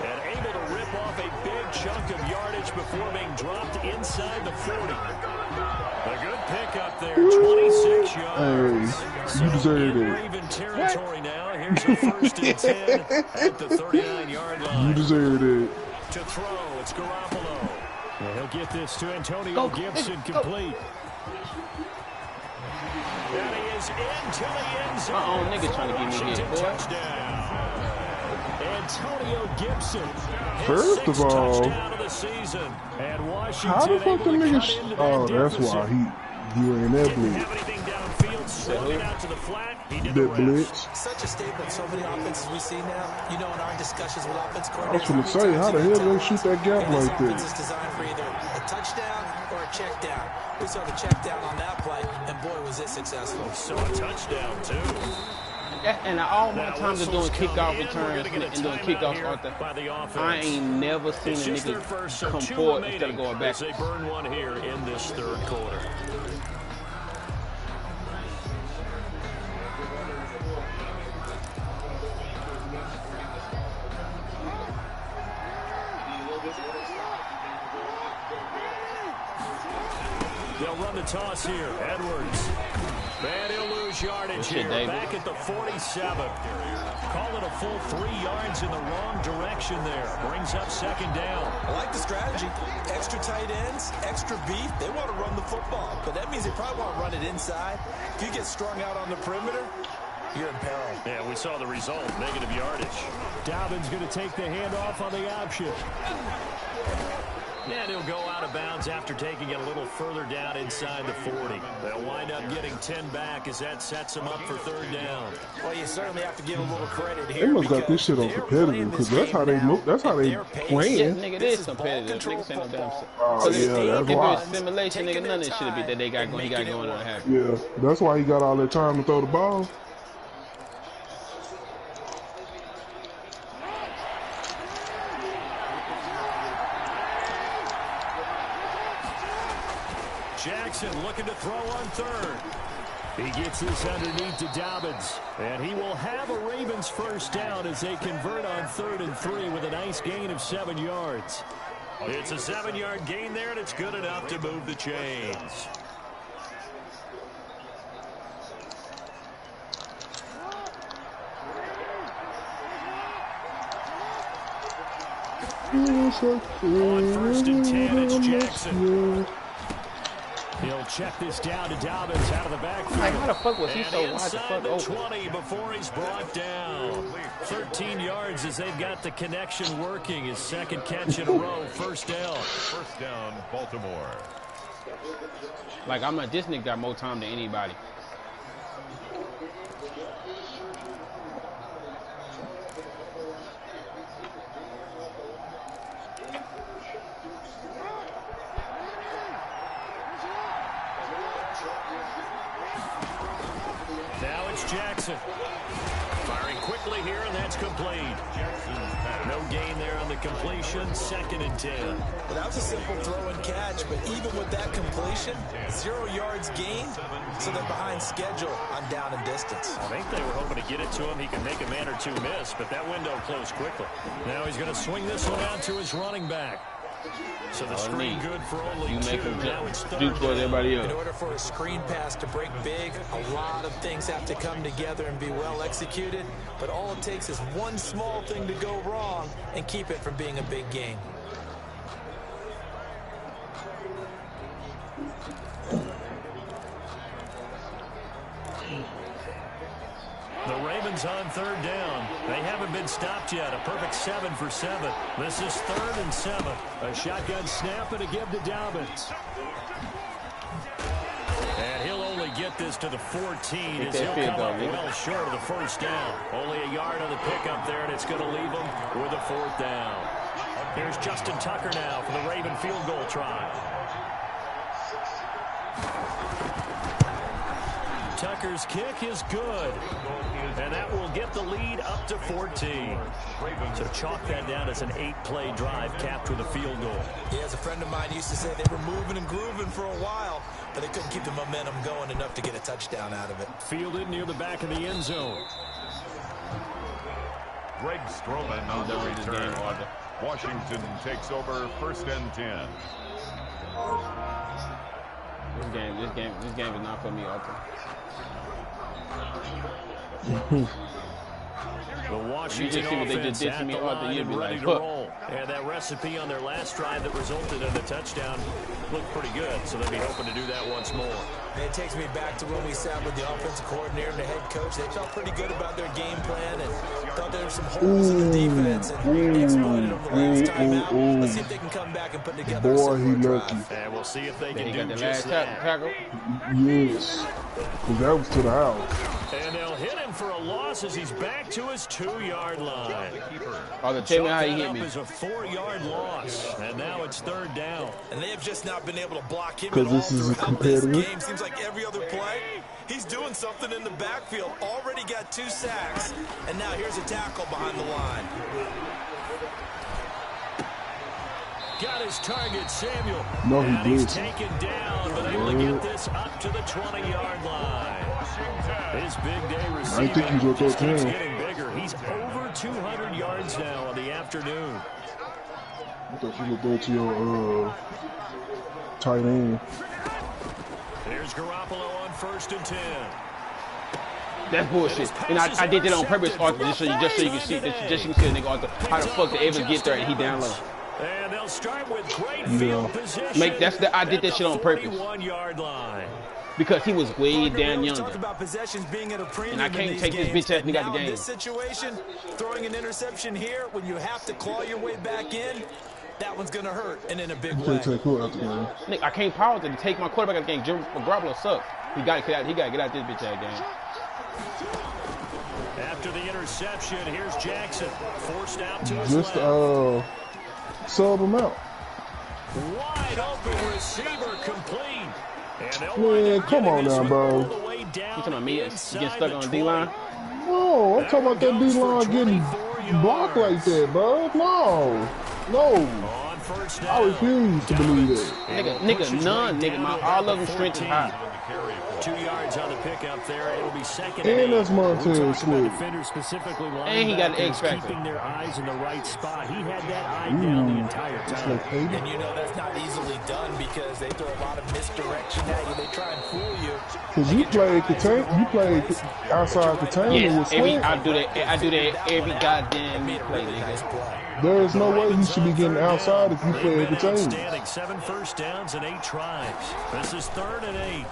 And able to rip off a big chunk of yardage before being dropped inside the 40. A good pickup there, 26 yards. Hey, you deserve it. Raven territory now. Here's a 1st and 10 at the 39-yard line. You deserve it. To throw, it's Garoppolo. And he'll get this to Antonio Gibson complete. And he is into the end zone. Nigga trying to give me hit, boy. Touchdown. Antonio Gibson. First of all, Of the season. And how the fuck the nigga? Oh, that's why he ain't that blitz. Out to the flat. He did that blitz. Such a staple in so many offenses we see now. You know, in our discussions with offense coordinators, I was gonna say, how the hell they shoot that gap like that? This offense is designed for either a touchdown or a check down. We saw the check down on that play, and boy, was it successful. Saw a touchdown too. And all my times of doing kickoff returns and doing kickoffs, Arthur, I ain't never seen a nigga come forward instead of going back. They burn one here in this 3rd quarter. They'll run the toss here. Edwards. And he'll lose yardage here. Back at the 47. Call it a full 3 yards in the wrong direction there. Brings up 2nd down. I like the strategy. Extra tight ends, extra beef. They want to run the football, but that means they probably want to run it inside. If you get strung out on the perimeter, you're in peril. Yeah, we saw the result. Negative yardage. Dobbins going to take the handoff on the option. And he'll go out of bounds after taking it a little further down inside the 40. They'll wind up getting 10 back as that sets them up for 3rd down. Well, you certainly have to give a little credit here. They must got this shit on competitive because that's how they move. That's how they playing. Yeah, nigga, it is competitive. Nigga say no damn shit. Oh yeah, that's if why. it's simulation, nigga, none of this shit that they got going. He got going on happen. Yeah, that's why he got all that time to throw the ball. Jackson looking to throw on 3rd. He gets this underneath to Dobbins. And he will have a Ravens 1st down as they convert on 3rd and 3 with a nice gain of 7 yards. It's a 7-yard gain there, and it's good enough to move the chains. On 1st and 10, it's Jackson. He'll check this down to Dobbins out of the backfield. Like, how the fuck was he so wide the fuck the open? 20 before he's brought down. 13 yards as they've got the connection working. His 2nd catch in a row. 1st down. 1st down, Baltimore. Like, I'm like, this nigga got more time than anybody. Jackson firing quickly here, and that's complete. No gain there on the completion. 2nd and 10. Well, that was a simple throw and catch, but even with that completion, 0 yards gained, so they're behind schedule on down and distance. I think they were hoping to get it to him. He can make a man or two miss, but that window closed quickly. Now he's going to swing this one out to his running back. So the screen good for only you 2. make him Now it's 3rd do towards everybody else. In order for a screen pass to break big, a lot of things have to come together and be well executed. But all it takes is one small thing to go wrong and keep it from being a big game. The Ravens on 3rd down. They haven't been stopped yet. A perfect 7 for 7. This is 3rd and 7. A shotgun snap and a give to Dobbins. And he'll only get this to the 14 as he'll come up well short of the 1st down. Only a yard on the pickup there, and it's going to leave him with a 4th down. Here's Justin Tucker now for the Raven field goal try. Tucker's kick is good. And that will get the lead up to 14. So chalk that down as an 8-play drive capped with a field goal. Yeah, as a friend of mine used to say, they were moving and grooving for a while, but they couldn't keep the momentum going enough to get a touchdown out of it. Fielded near the back of the end zone. Greg Stroman on the return. Washington takes over 1st and 10. This game is not for me, Arthur. The Washington offense at the line and ready to roll. And that recipe on their last drive that resulted in a touchdown looked pretty good, so they'll be hoping to do that once more. And it takes me back to when we sat with the offensive coordinator and the head coach. They felt pretty good about their game plan and thought there were some holes in the defense and exploited them the last time out. Let's see if they can come back and put together a similar drive. And we'll see if they can Got do the just last that. tackle. Yes, because that was to the house. And they'll hit him for a loss as he's back to his 2-yard line. Arthur, tell me how he hit That me. is a 4-yard loss, and now it's 3rd down. And they have just not been able to block him at Because all this is a throughout this competitive. game. Seems like every other play, he's doing something in the backfield. Already got 2 sacks, and now here's a tackle behind the line. Got his target, Samuel. No, he and he's did. taken down, but able to get this up to the 20-yard line. His big day receiving I think he's with just keeps that getting bigger. He's over 200 yards now on the afternoon. I thought you looked over to your tight end. There's Garoppolo on 1st and 10. That's bullshit. And I did that on purpose, Arthur, just so you can see that, just so you can see the nigga Arthur. How the fuck did Evans get there and he down low? And they'll start with great field position. I did that shit on purpose. 41-yard line. Because he was way down Talk younger. about possessions being at a premium And I can't in take these this bitch ass nigga out the Now in game. this situation, throwing an interception here when you have to claw your way back in, that one's going to hurt, and in a big You way. can't take who out the game. Nick, I can't pause it to take my quarterback out the game. Jim Garoppolo sucks. He got to get out this bitch out game. After the interception, here's Jackson. Forced out to his Just left. sub him out. Wide open receiver complete. Man, come on now, bro. You talking about me getting stuck on the D-line? No, I'm talking about that D-line getting blocked like that, bro. No. I refuse to believe that. Nigga, none, nigga. All of them strength is high. 2 yards on the pickup there. It'll be second And that's Montez Sweat. defender specifically, And he got an X factor. keeping their eyes in the right spot. He had that eye down the entire time. And you know that's not easily done because they throw a lot of misdirection at you. They try and fool you. Because you played outside containment Yes, with Sweat. I do that every goddamn play, nigga. There is no way he should be getting outside if you play at containment. Outstanding. 7 first downs and 8 tries. This is 3rd and 8.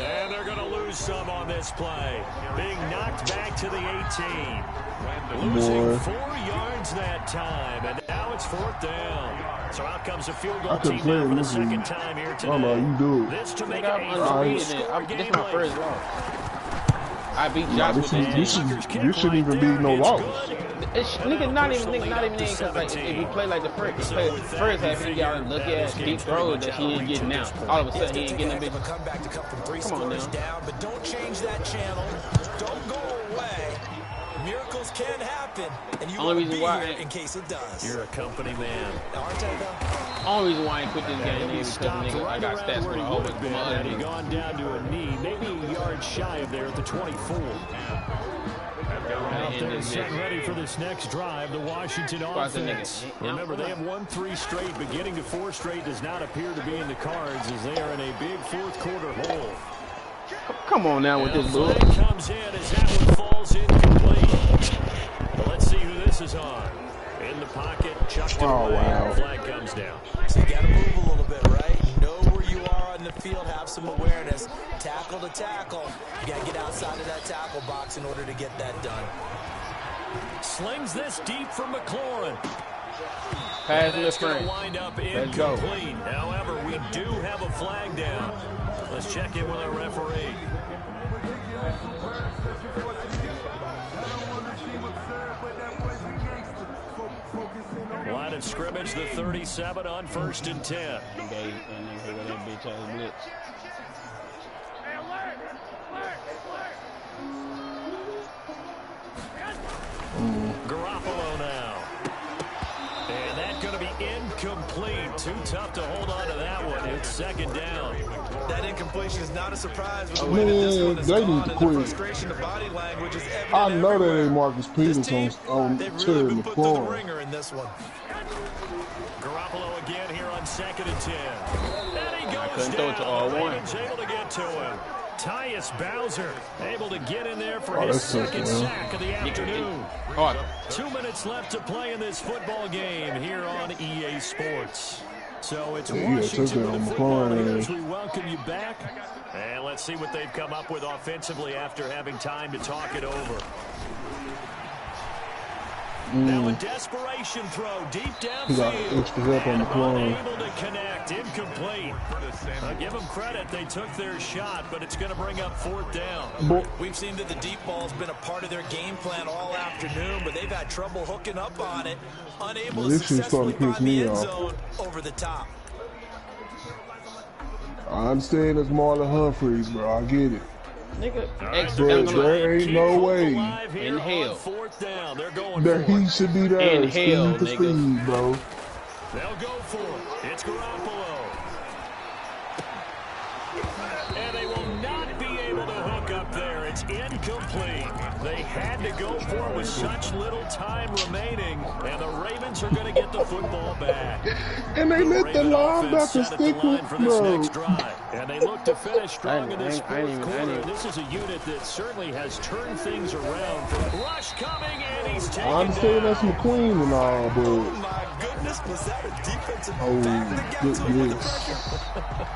And they're going to lose some on this play. Being knocked back to the 18. Losing 4 yards that time. And now it's 4th down. So out comes a field goal team now for the second time here today. Oh, no, you do it. This to make I'm it undefeated. This is my first loss. I beat Josh with This shouldn't even be no loss. Nigga, not even in because like if you play like the first half, he got a look at deep throws that he ain't getting now. All of a sudden, he ain't getting that bitch. Come on now. Down, but don't change that channel. Don't go away. Miracles can happen, and you want to be here in case it does. You're a company man. Only reason why I ain't quit this game is because nigga, I got stats for all the and he gone down to a knee, maybe a yard shy of there at the 24. Out there set ready for this next drive, the Washington offense. Remember, they have won 3 straight, but getting to 4 straight does not appear to be in the cards as they are in a big 4th quarter hole. Come on now with this bull. Comes in as that one falls incomplete. Let's see who this is on. In the pocket, chucked it away. Wow. Flag comes down. So you got to move a little bit, right? Know where you are on the field, have some awareness. Tackle to tackle. You got to get outside of that tackle box in order to get that done. Slings this deep from McLaurin. Pass in the That's going front. to wind up Let's go. incomplete. However, we do have a flag down. Let's check in with our referee. Line of scrimmage, the 37 on 1st and 10. Garoppolo now. And that's going to be incomplete. Too tough to hold on to that one. It's 2nd down. That incompletion is not a surprise with the way that this one is They gone, need to and quit. the frustration of body language is evident I know that everywhere. ain't Marcus This Peters team, on they've Terry really been put through the McLaurin. ringer in this one. Garoppolo again here on 2nd and 10. And he goes couldn't throw it to down. R1. Ravens able to get to him. Tyus Bowser able to get in there for Oh, his that's tough, 2nd man. sack of the afternoon. Oh, 2 minutes left to play in this football game here on EA Sports. So it's Yeah, Washington with the football McLaurin. here as we welcome you back. And let's see what they've come up with offensively after having time to talk it over. Now a desperation throw deep He got downfield. extra help on the McLaurin. Unable to connect, incomplete. Give them credit, they took their shot, but it's going to bring up 4th down. We've seen that the deep ball's been a part of their game plan all afternoon, but they've had trouble hooking up on it. Unable to This shit successfully starting to piss find the me end off. zone over the top. I understand it's Marlon Humphreys, bro. I get it. nigga, But there ain't no way In hell. 4th down, they're going that for it. he should be there. In Speed hell, for nigga. speed, bro. They'll go for it. It's Garoppolo. And they will not be able to hook up there. It's incomplete. They had to go for it with such little time remaining, and the Ravens are going to get the football back. And they let the Raven offense linebacker set at the stick line with, for this bro. next drive. And they look to finish strong in this I ain't 4th even- quarter. This is a unit that certainly has turned things around. Rush coming, and he's taken I understand down. that's McQueen and all, Oh but my goodness. fairness, was that a defensive back Oh, that got good to him with the yes. record?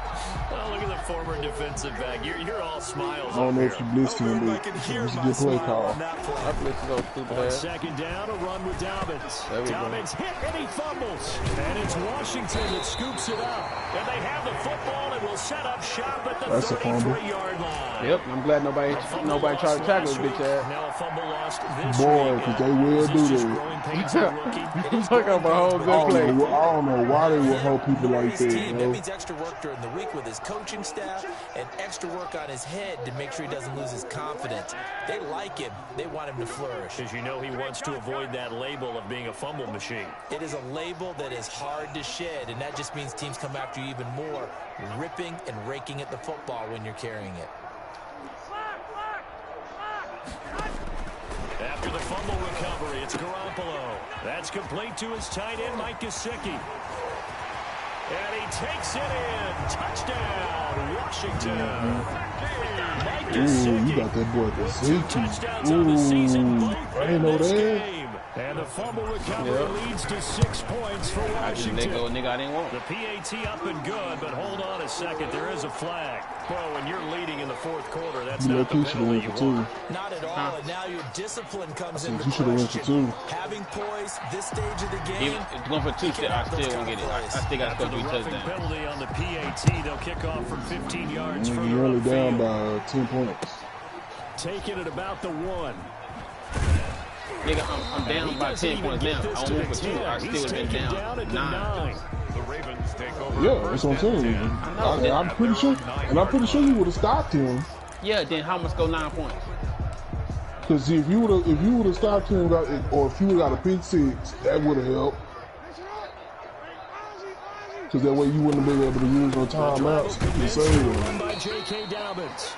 Oh, look at the former defensive back. You're all smiles I don't up know here. if you listening, I but can it hear was a my good play smile call. on that play. I blitz those stupid On ass. second down, a run with Dobbins. There we go. Dobbins hit and he fumbles. And it's Washington that scoops it up. And they have the football and will set up shop at the That's a fumble. 33-yard line. Yep, I'm glad nobody tried to tackle this bitch ass. Now a fumble lost this Boy, week. because they will Is do this just that. growing pains of the rookie? Look up a whole good play. I don't know why they would hold people like that, That bro. means extra work during the week with his coaching staff and extra work on his head to make sure he doesn't lose his confidence. They like him. They want him to flourish. Because you know he wants to avoid that label of being a fumble machine. It is a label that is hard to shed, and that just means teams come after you even more, ripping and raking at the football when you're carrying it. After the fumble recovery, it's Garoppolo. That's complete to his tight end, Mike Gesicki. And he takes it in. Touchdown, Washington. Mike Ooh, you got that boy touchdowns on the season, Ooh, both I in didn't know this that. game. And the fumble recovery leads to 6 points for I just let go a Washington. nigga I didn't want. The PAT up and good, but hold on a second. There is a flag. Well, when you're leading in the fourth quarter, that's You know, not the he should have penalty went you for want. two. Not at all, and now your discipline comes into You should have went for question. two. Having poise this stage of the game. If it's going for two, I still won't get it. I still got to After score the 3 roughing touchdowns. penalty on the PAT, they'll kick off from 15 yards Nigga, further you're only down upfield. by 10 points. Taking it about the 1. Nigga, I'm down by 10 points now. I won't move for 2. I still have been down at the 9. The Ravens take over. Yeah, that's what I'm saying. I'm pretty sure, and I'm pretty sure you would have stopped him. Yeah, then how much go 9 points? Because if you would have stopped him, or if you would have got a pick 6, that would have helped. Because that way you wouldn't have been able to use no timeouts to save Run him. by J.K. Dobbins.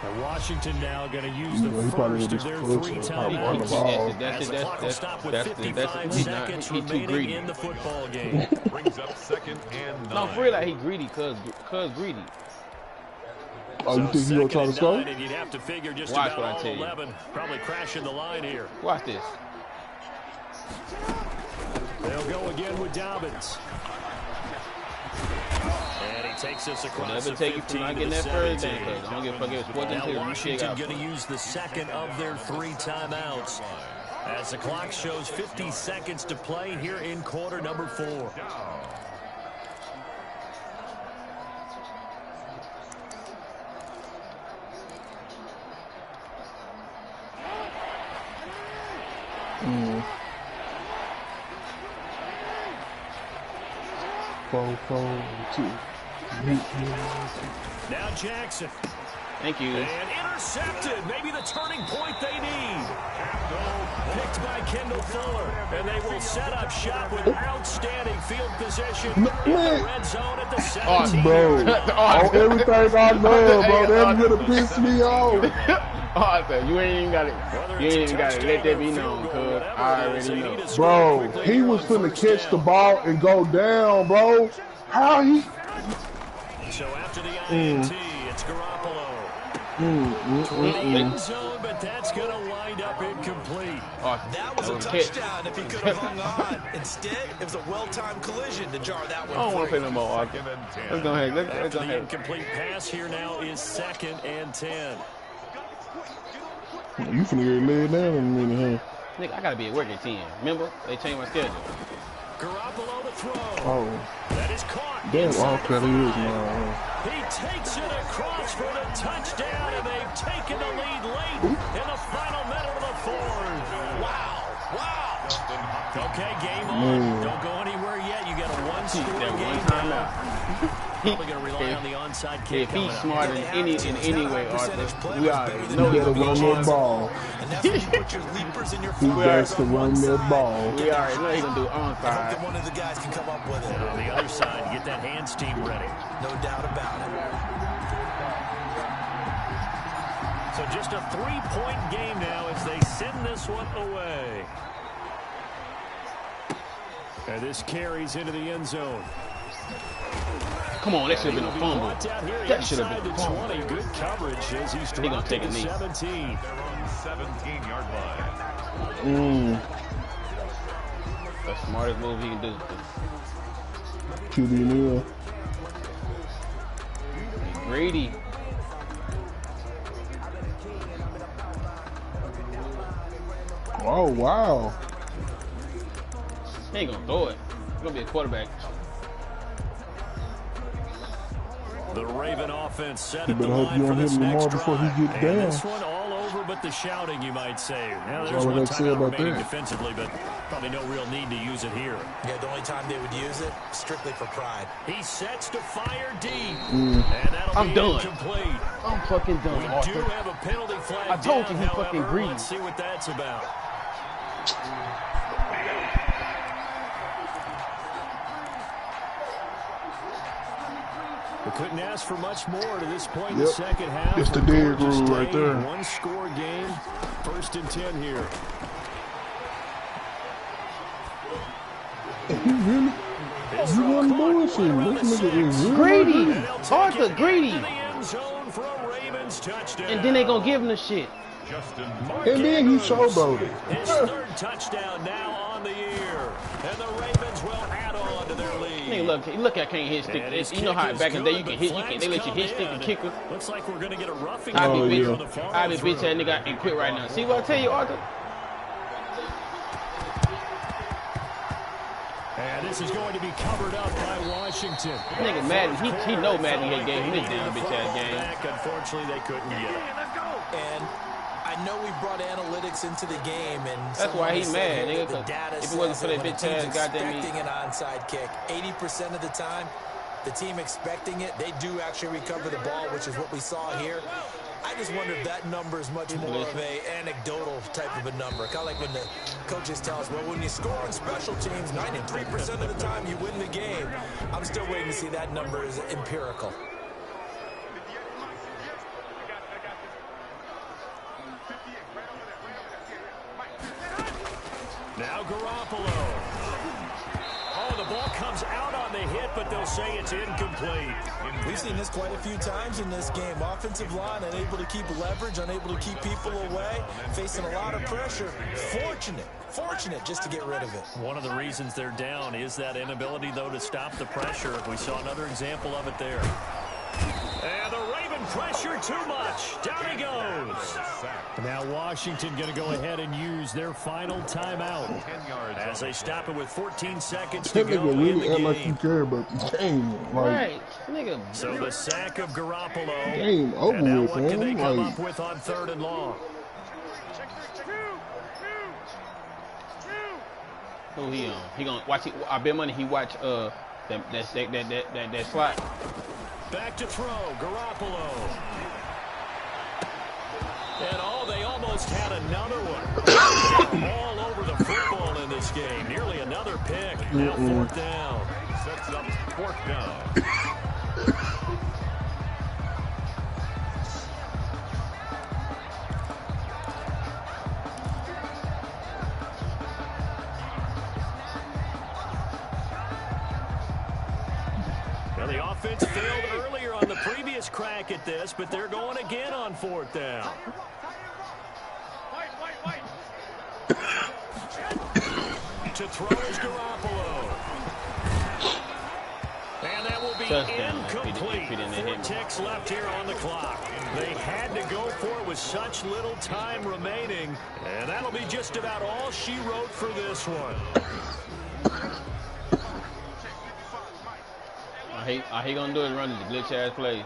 And Washington now going to use the He probably first of their just 3 probably run the timeouts. ball. As the clock will stop with 55 he's not, seconds he too remaining greedy. in the football game. Brings up second and 9. No, for real, like he greedy, cuz greedy. Oh, you think he gonna try to score? And you'd have to figure just Watch about what I all tell you. 11 probably crashing the line here. Watch this. They'll go again with Dobbins. And he takes us across Never the take you 15 from not to getting the that first 17. down, cuz I don't give a fuck if it's 14 Now to Washington going to use the second of their 3 timeouts. As the clock shows 50 seconds to play here in quarter number 4. Four, 2. Now Jackson. Thank you. And intercepted. Maybe the turning point they need. Picked by Kendall Fuller. And they will set up shop with outstanding field position in the red zone at the 17. Bro, on everything I know, bro, that would have pissed me off. Arthur, you ain't even got it. You ain't even got to let that be known, cuz I already know. Bro, he was finna catch the ball and go down, bro. How he? So after the INT, it's Garoppolo. End zone, but that's going to wind up incomplete. That was a touchdown if he could have hung on. Instead, it was a well-timed collision to jar that one. I don't want to play no more, Arthur. Second and 10. Let's go ahead. Let's After go the ahead. incomplete pass here now is 2nd and 10. You finna get laid down in a minute, huh? Nigga, I gotta be at work at 10. Remember? They changed my schedule. Garoppolo to throw. Oh, That is caught. damn, inside off the that is 5. now. He takes it across for the touchdown, and they've taken the lead late in the final minute of the 4th. Wow. Okay, game on. Don't go anywhere yet. You got a 1-score That game one time now. out. Probably going to rely on the onside kick If he's coming up. smart in any way, Arthur, we already You know better he's run gonna that be ball. And that's when you put your leapers and your He flyers got to on one run that side. ball. We already know he's gonna do I hope that onside. one of the guys can come up with it. On the other side, get that hands team ready. No doubt about it. So just a 3-point game now as they send this one away. And this carries into the end zone. Come on, that should have been a fumble. Brought down here That should have inside been a the fumble. 20. Good coverage as he's gonna dropped take to a the knee. 17. They're on 17-yard line. That's smart. smartest move he can do. QB Neal. Greedy. Oh, wow. He ain't gonna throw it. He's gonna be a quarterback. The Raven offense set You at the better hope line you for don't this hit Lamar next before drive. he gets And down. this one all over but the shouting, you might say. Now That's there's all I one gotta say timeout about remaining that. defensively, but probably no real need to use it here. Yeah, the only time they would use it, strictly for pride. He sets to fire deep. Mm. And that'll I'm be done. incomplete. I'm fucking done, We Arthur. do have a penalty flag I told down, you he fucking however. greedy. Let's see what that's about. We couldn't ask for much more to this point in the second half. It's the We're dead gorgeous rule right game, there. One score game, 1st and 10 here. He really? You wasn't bullshitting. This nigga is really Greedy. And they'll take Arthur, it greedy. into the end zone for a Ravens touchdown. And then they gonna give him the shit. And then he showboated. His 3rd touchdown now on the year. And the Ravens will add on to their lead. Nigga, look at can't hit stick. And his You know how kick back is in the day you good, can but hit, flags they let you come hit stick in. the kicker. Looks like we're going to get a roughing I Oh, be yeah. on the bitch, far I be through. bitch that nigga and quit right now. See what I tell you, Arthur? And this is going to be covered up by Washington. Nigga Madden, he know Madden had gave him this damn bitch ass game. Back, unfortunately, they couldn't get it. And I know we brought analytics into the game, and That's why he someone said mad, here nigga, that the 'cause data if it wasn't says for that when a bitch team's ass goddamn expecting an onside kick, 80% of the time, the team expecting it, they do actually recover the ball, which is what we saw here. I just wonder if that number is much more of a anecdotal type of a number. Kind of like when the coaches tell us, well, when you score on special teams, 93% of the time you win the game. I'm still waiting to see that number is empirical. Now Garoppolo. Oh, the ball comes out on the hit, but they'll say it's incomplete. We've seen this quite a few times in this game. Offensive line unable to keep leverage, unable to keep people away, facing a lot of pressure. Fortunate just to get rid of it. One of the reasons they're down is that inability, though, to stop the pressure. We saw another example of it there. And the Raven pressure too much. Down he goes. Now Washington going to go ahead and use their final timeout as they stop it with 14 seconds to That go nigga in really the act like you game. care about the game. Like, Right, nigga. So the sack of Garoppolo. game over And now with, what can they man. come Like, up with on 3rd and long? Who he on? He gonna watch it. I bet money he watch that slot. Back to throw, Garoppolo. And they almost had another one. All over the football in this game. Nearly another pick. Now 4th down. Sets up 4th down. Well, the offense failed earlier on the previous crack at this, but they're going again on 4th down. To throw is Garoppolo. And that will be Touchdown. incomplete. If he didn't hit 4 him. ticks left here on the clock. They had to go for it with such little time remaining. And that'll be just about all she wrote for this one. All he gonna do is run the glitch ass play.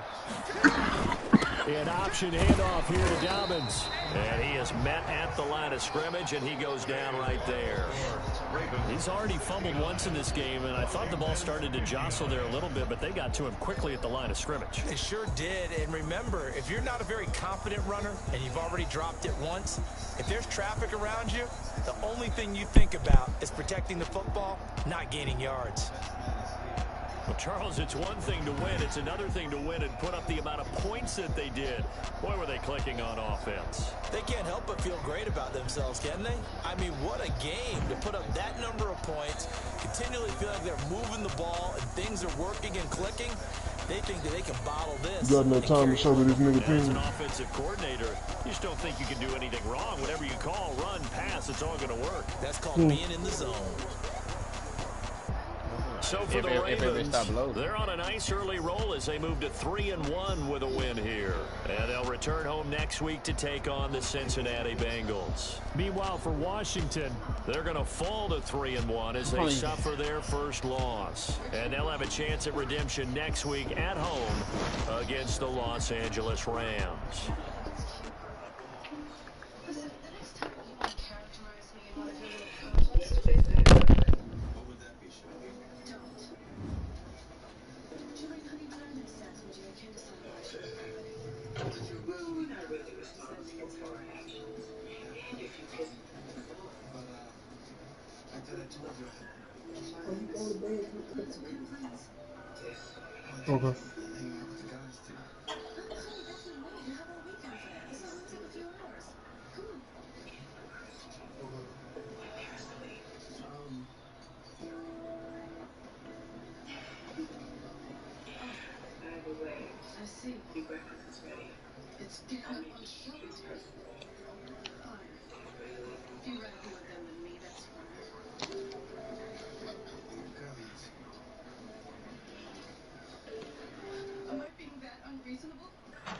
An option handoff here to Dobbins. And he is met at the line of scrimmage, and he goes down right there. He's already fumbled once in this game, and I thought the ball started to jostle there a little bit, but they got to him quickly at the line of scrimmage. They sure did. And remember, if you're not a very confident runner and you've already dropped it once, if there's traffic around you, the only thing you think about is protecting the football, not gaining yards. Well, Charles, it's one thing to win. It's another thing to win and put up the amount of points that they did. Boy, were they clicking on offense. They can't help but feel great about themselves, can they? I mean, what a game to put up that number of points, continually feel like they're moving the ball and things are working and clicking. They think that they can bottle this. you got enough time to show me this nigga As an team. offensive coordinator, you just don't think you can do anything wrong. Whatever you call, run, pass, it's all going to work. That's called being in the zone. So for the If they Ravens, stop low. they're on a nice early roll as they move to 3-1 with a win here. And they'll return home next week to take on the Cincinnati Bengals. Meanwhile, for Washington, they're going to fall to 3-1 as they suffer their first loss. And they'll have a chance at redemption next week at home against the Los Angeles Rams. Okay. I see. Your breakfast is ready. It's getting up on show time. Fine. If you'd rather be with them than me, that's fine. Am I being that unreasonable? No.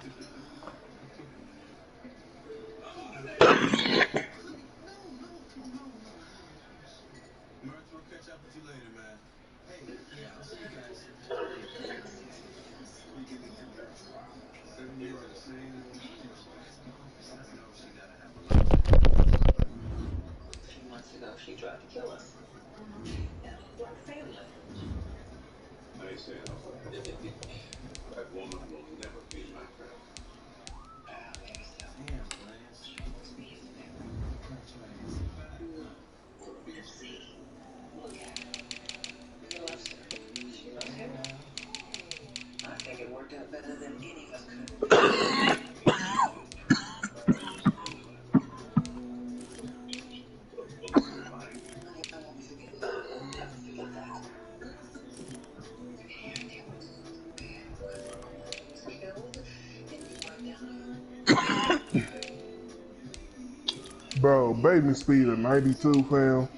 Merch, we'll catch up with you later, man. Hey, yeah, I'll see you guys. You give me 7 years of the same old shit. I know she gotta have a lot. A few months ago, she tried to kill us. Yeah, like family. I say no. That woman will never be my friend. Damn, Lance. See, look at her. He loves her. She loves him. I think it worked out better than any of us could. Bro, baby speed of 92, fam.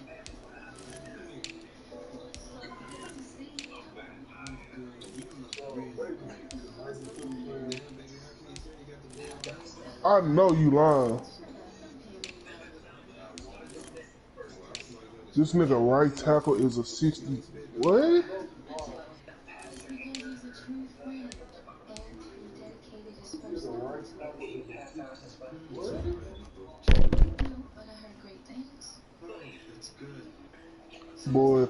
I know you lying. This nigga right tackle is a 60. What? Because he's a true friend, and he dedicated his first life to me. No, but I heard great things. That's good. Boy,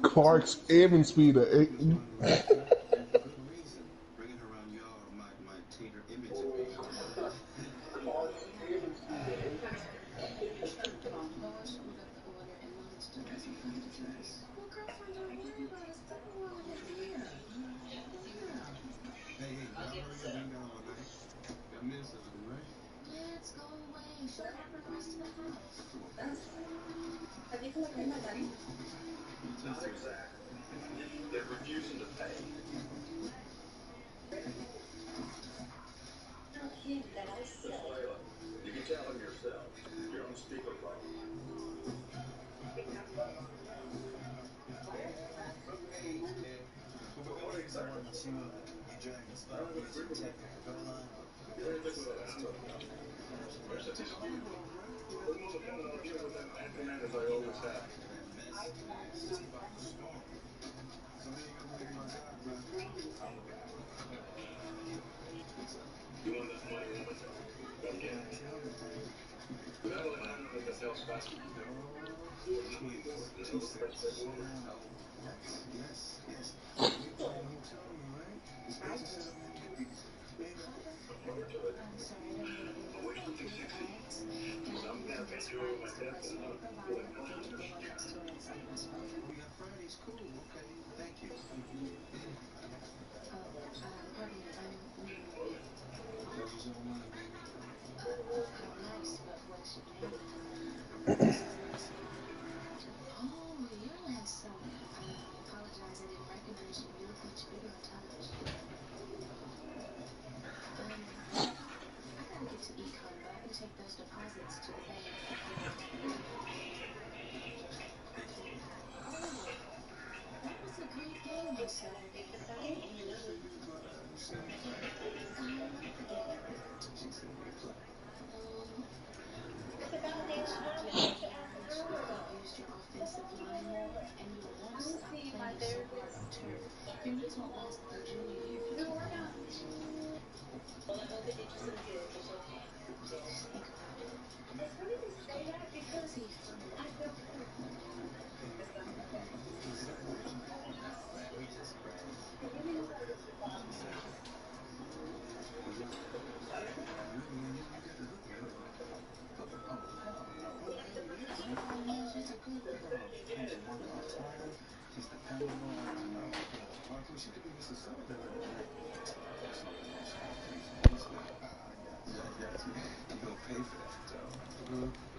Clark's Evans speed of 8. And for good reason. Bringing around y'all might taint her image a bit. Lois screwed up the order and wanted to do us some packages. Well, girlfriend, don't worry about it. Step along with here. Yeah. Hey, y'all hurry up. We ain't got all night. Got minutes to do, right? Let's go away. She'll carpet the rest of the house. Have you collected my money? Not exactly. They're refusing to pay. That I see. You can tell them yourself. You're on speakerphone. You want this money? Don't get it. That'll happen with the sales fast. Friday's cool, okay? Thank you. Pardon me, I'm new. Pleasure's all mine, baby. How nice, but what is your name? Oh, you're Lance. I apologize, I didn't recognize you. You look much bigger on television. I gotta get to econ, but I can take those deposits to the bank. So, used your offensive line more, and you'll want to stop playing so hard on turf. Your knees won't last through junior year if you keep playing on this. Just think about it. See, She's a good girl. She's a work on time. She's dependable. I know. She could be Mrs. Sullivan. I got you. You gonna pay for that, though.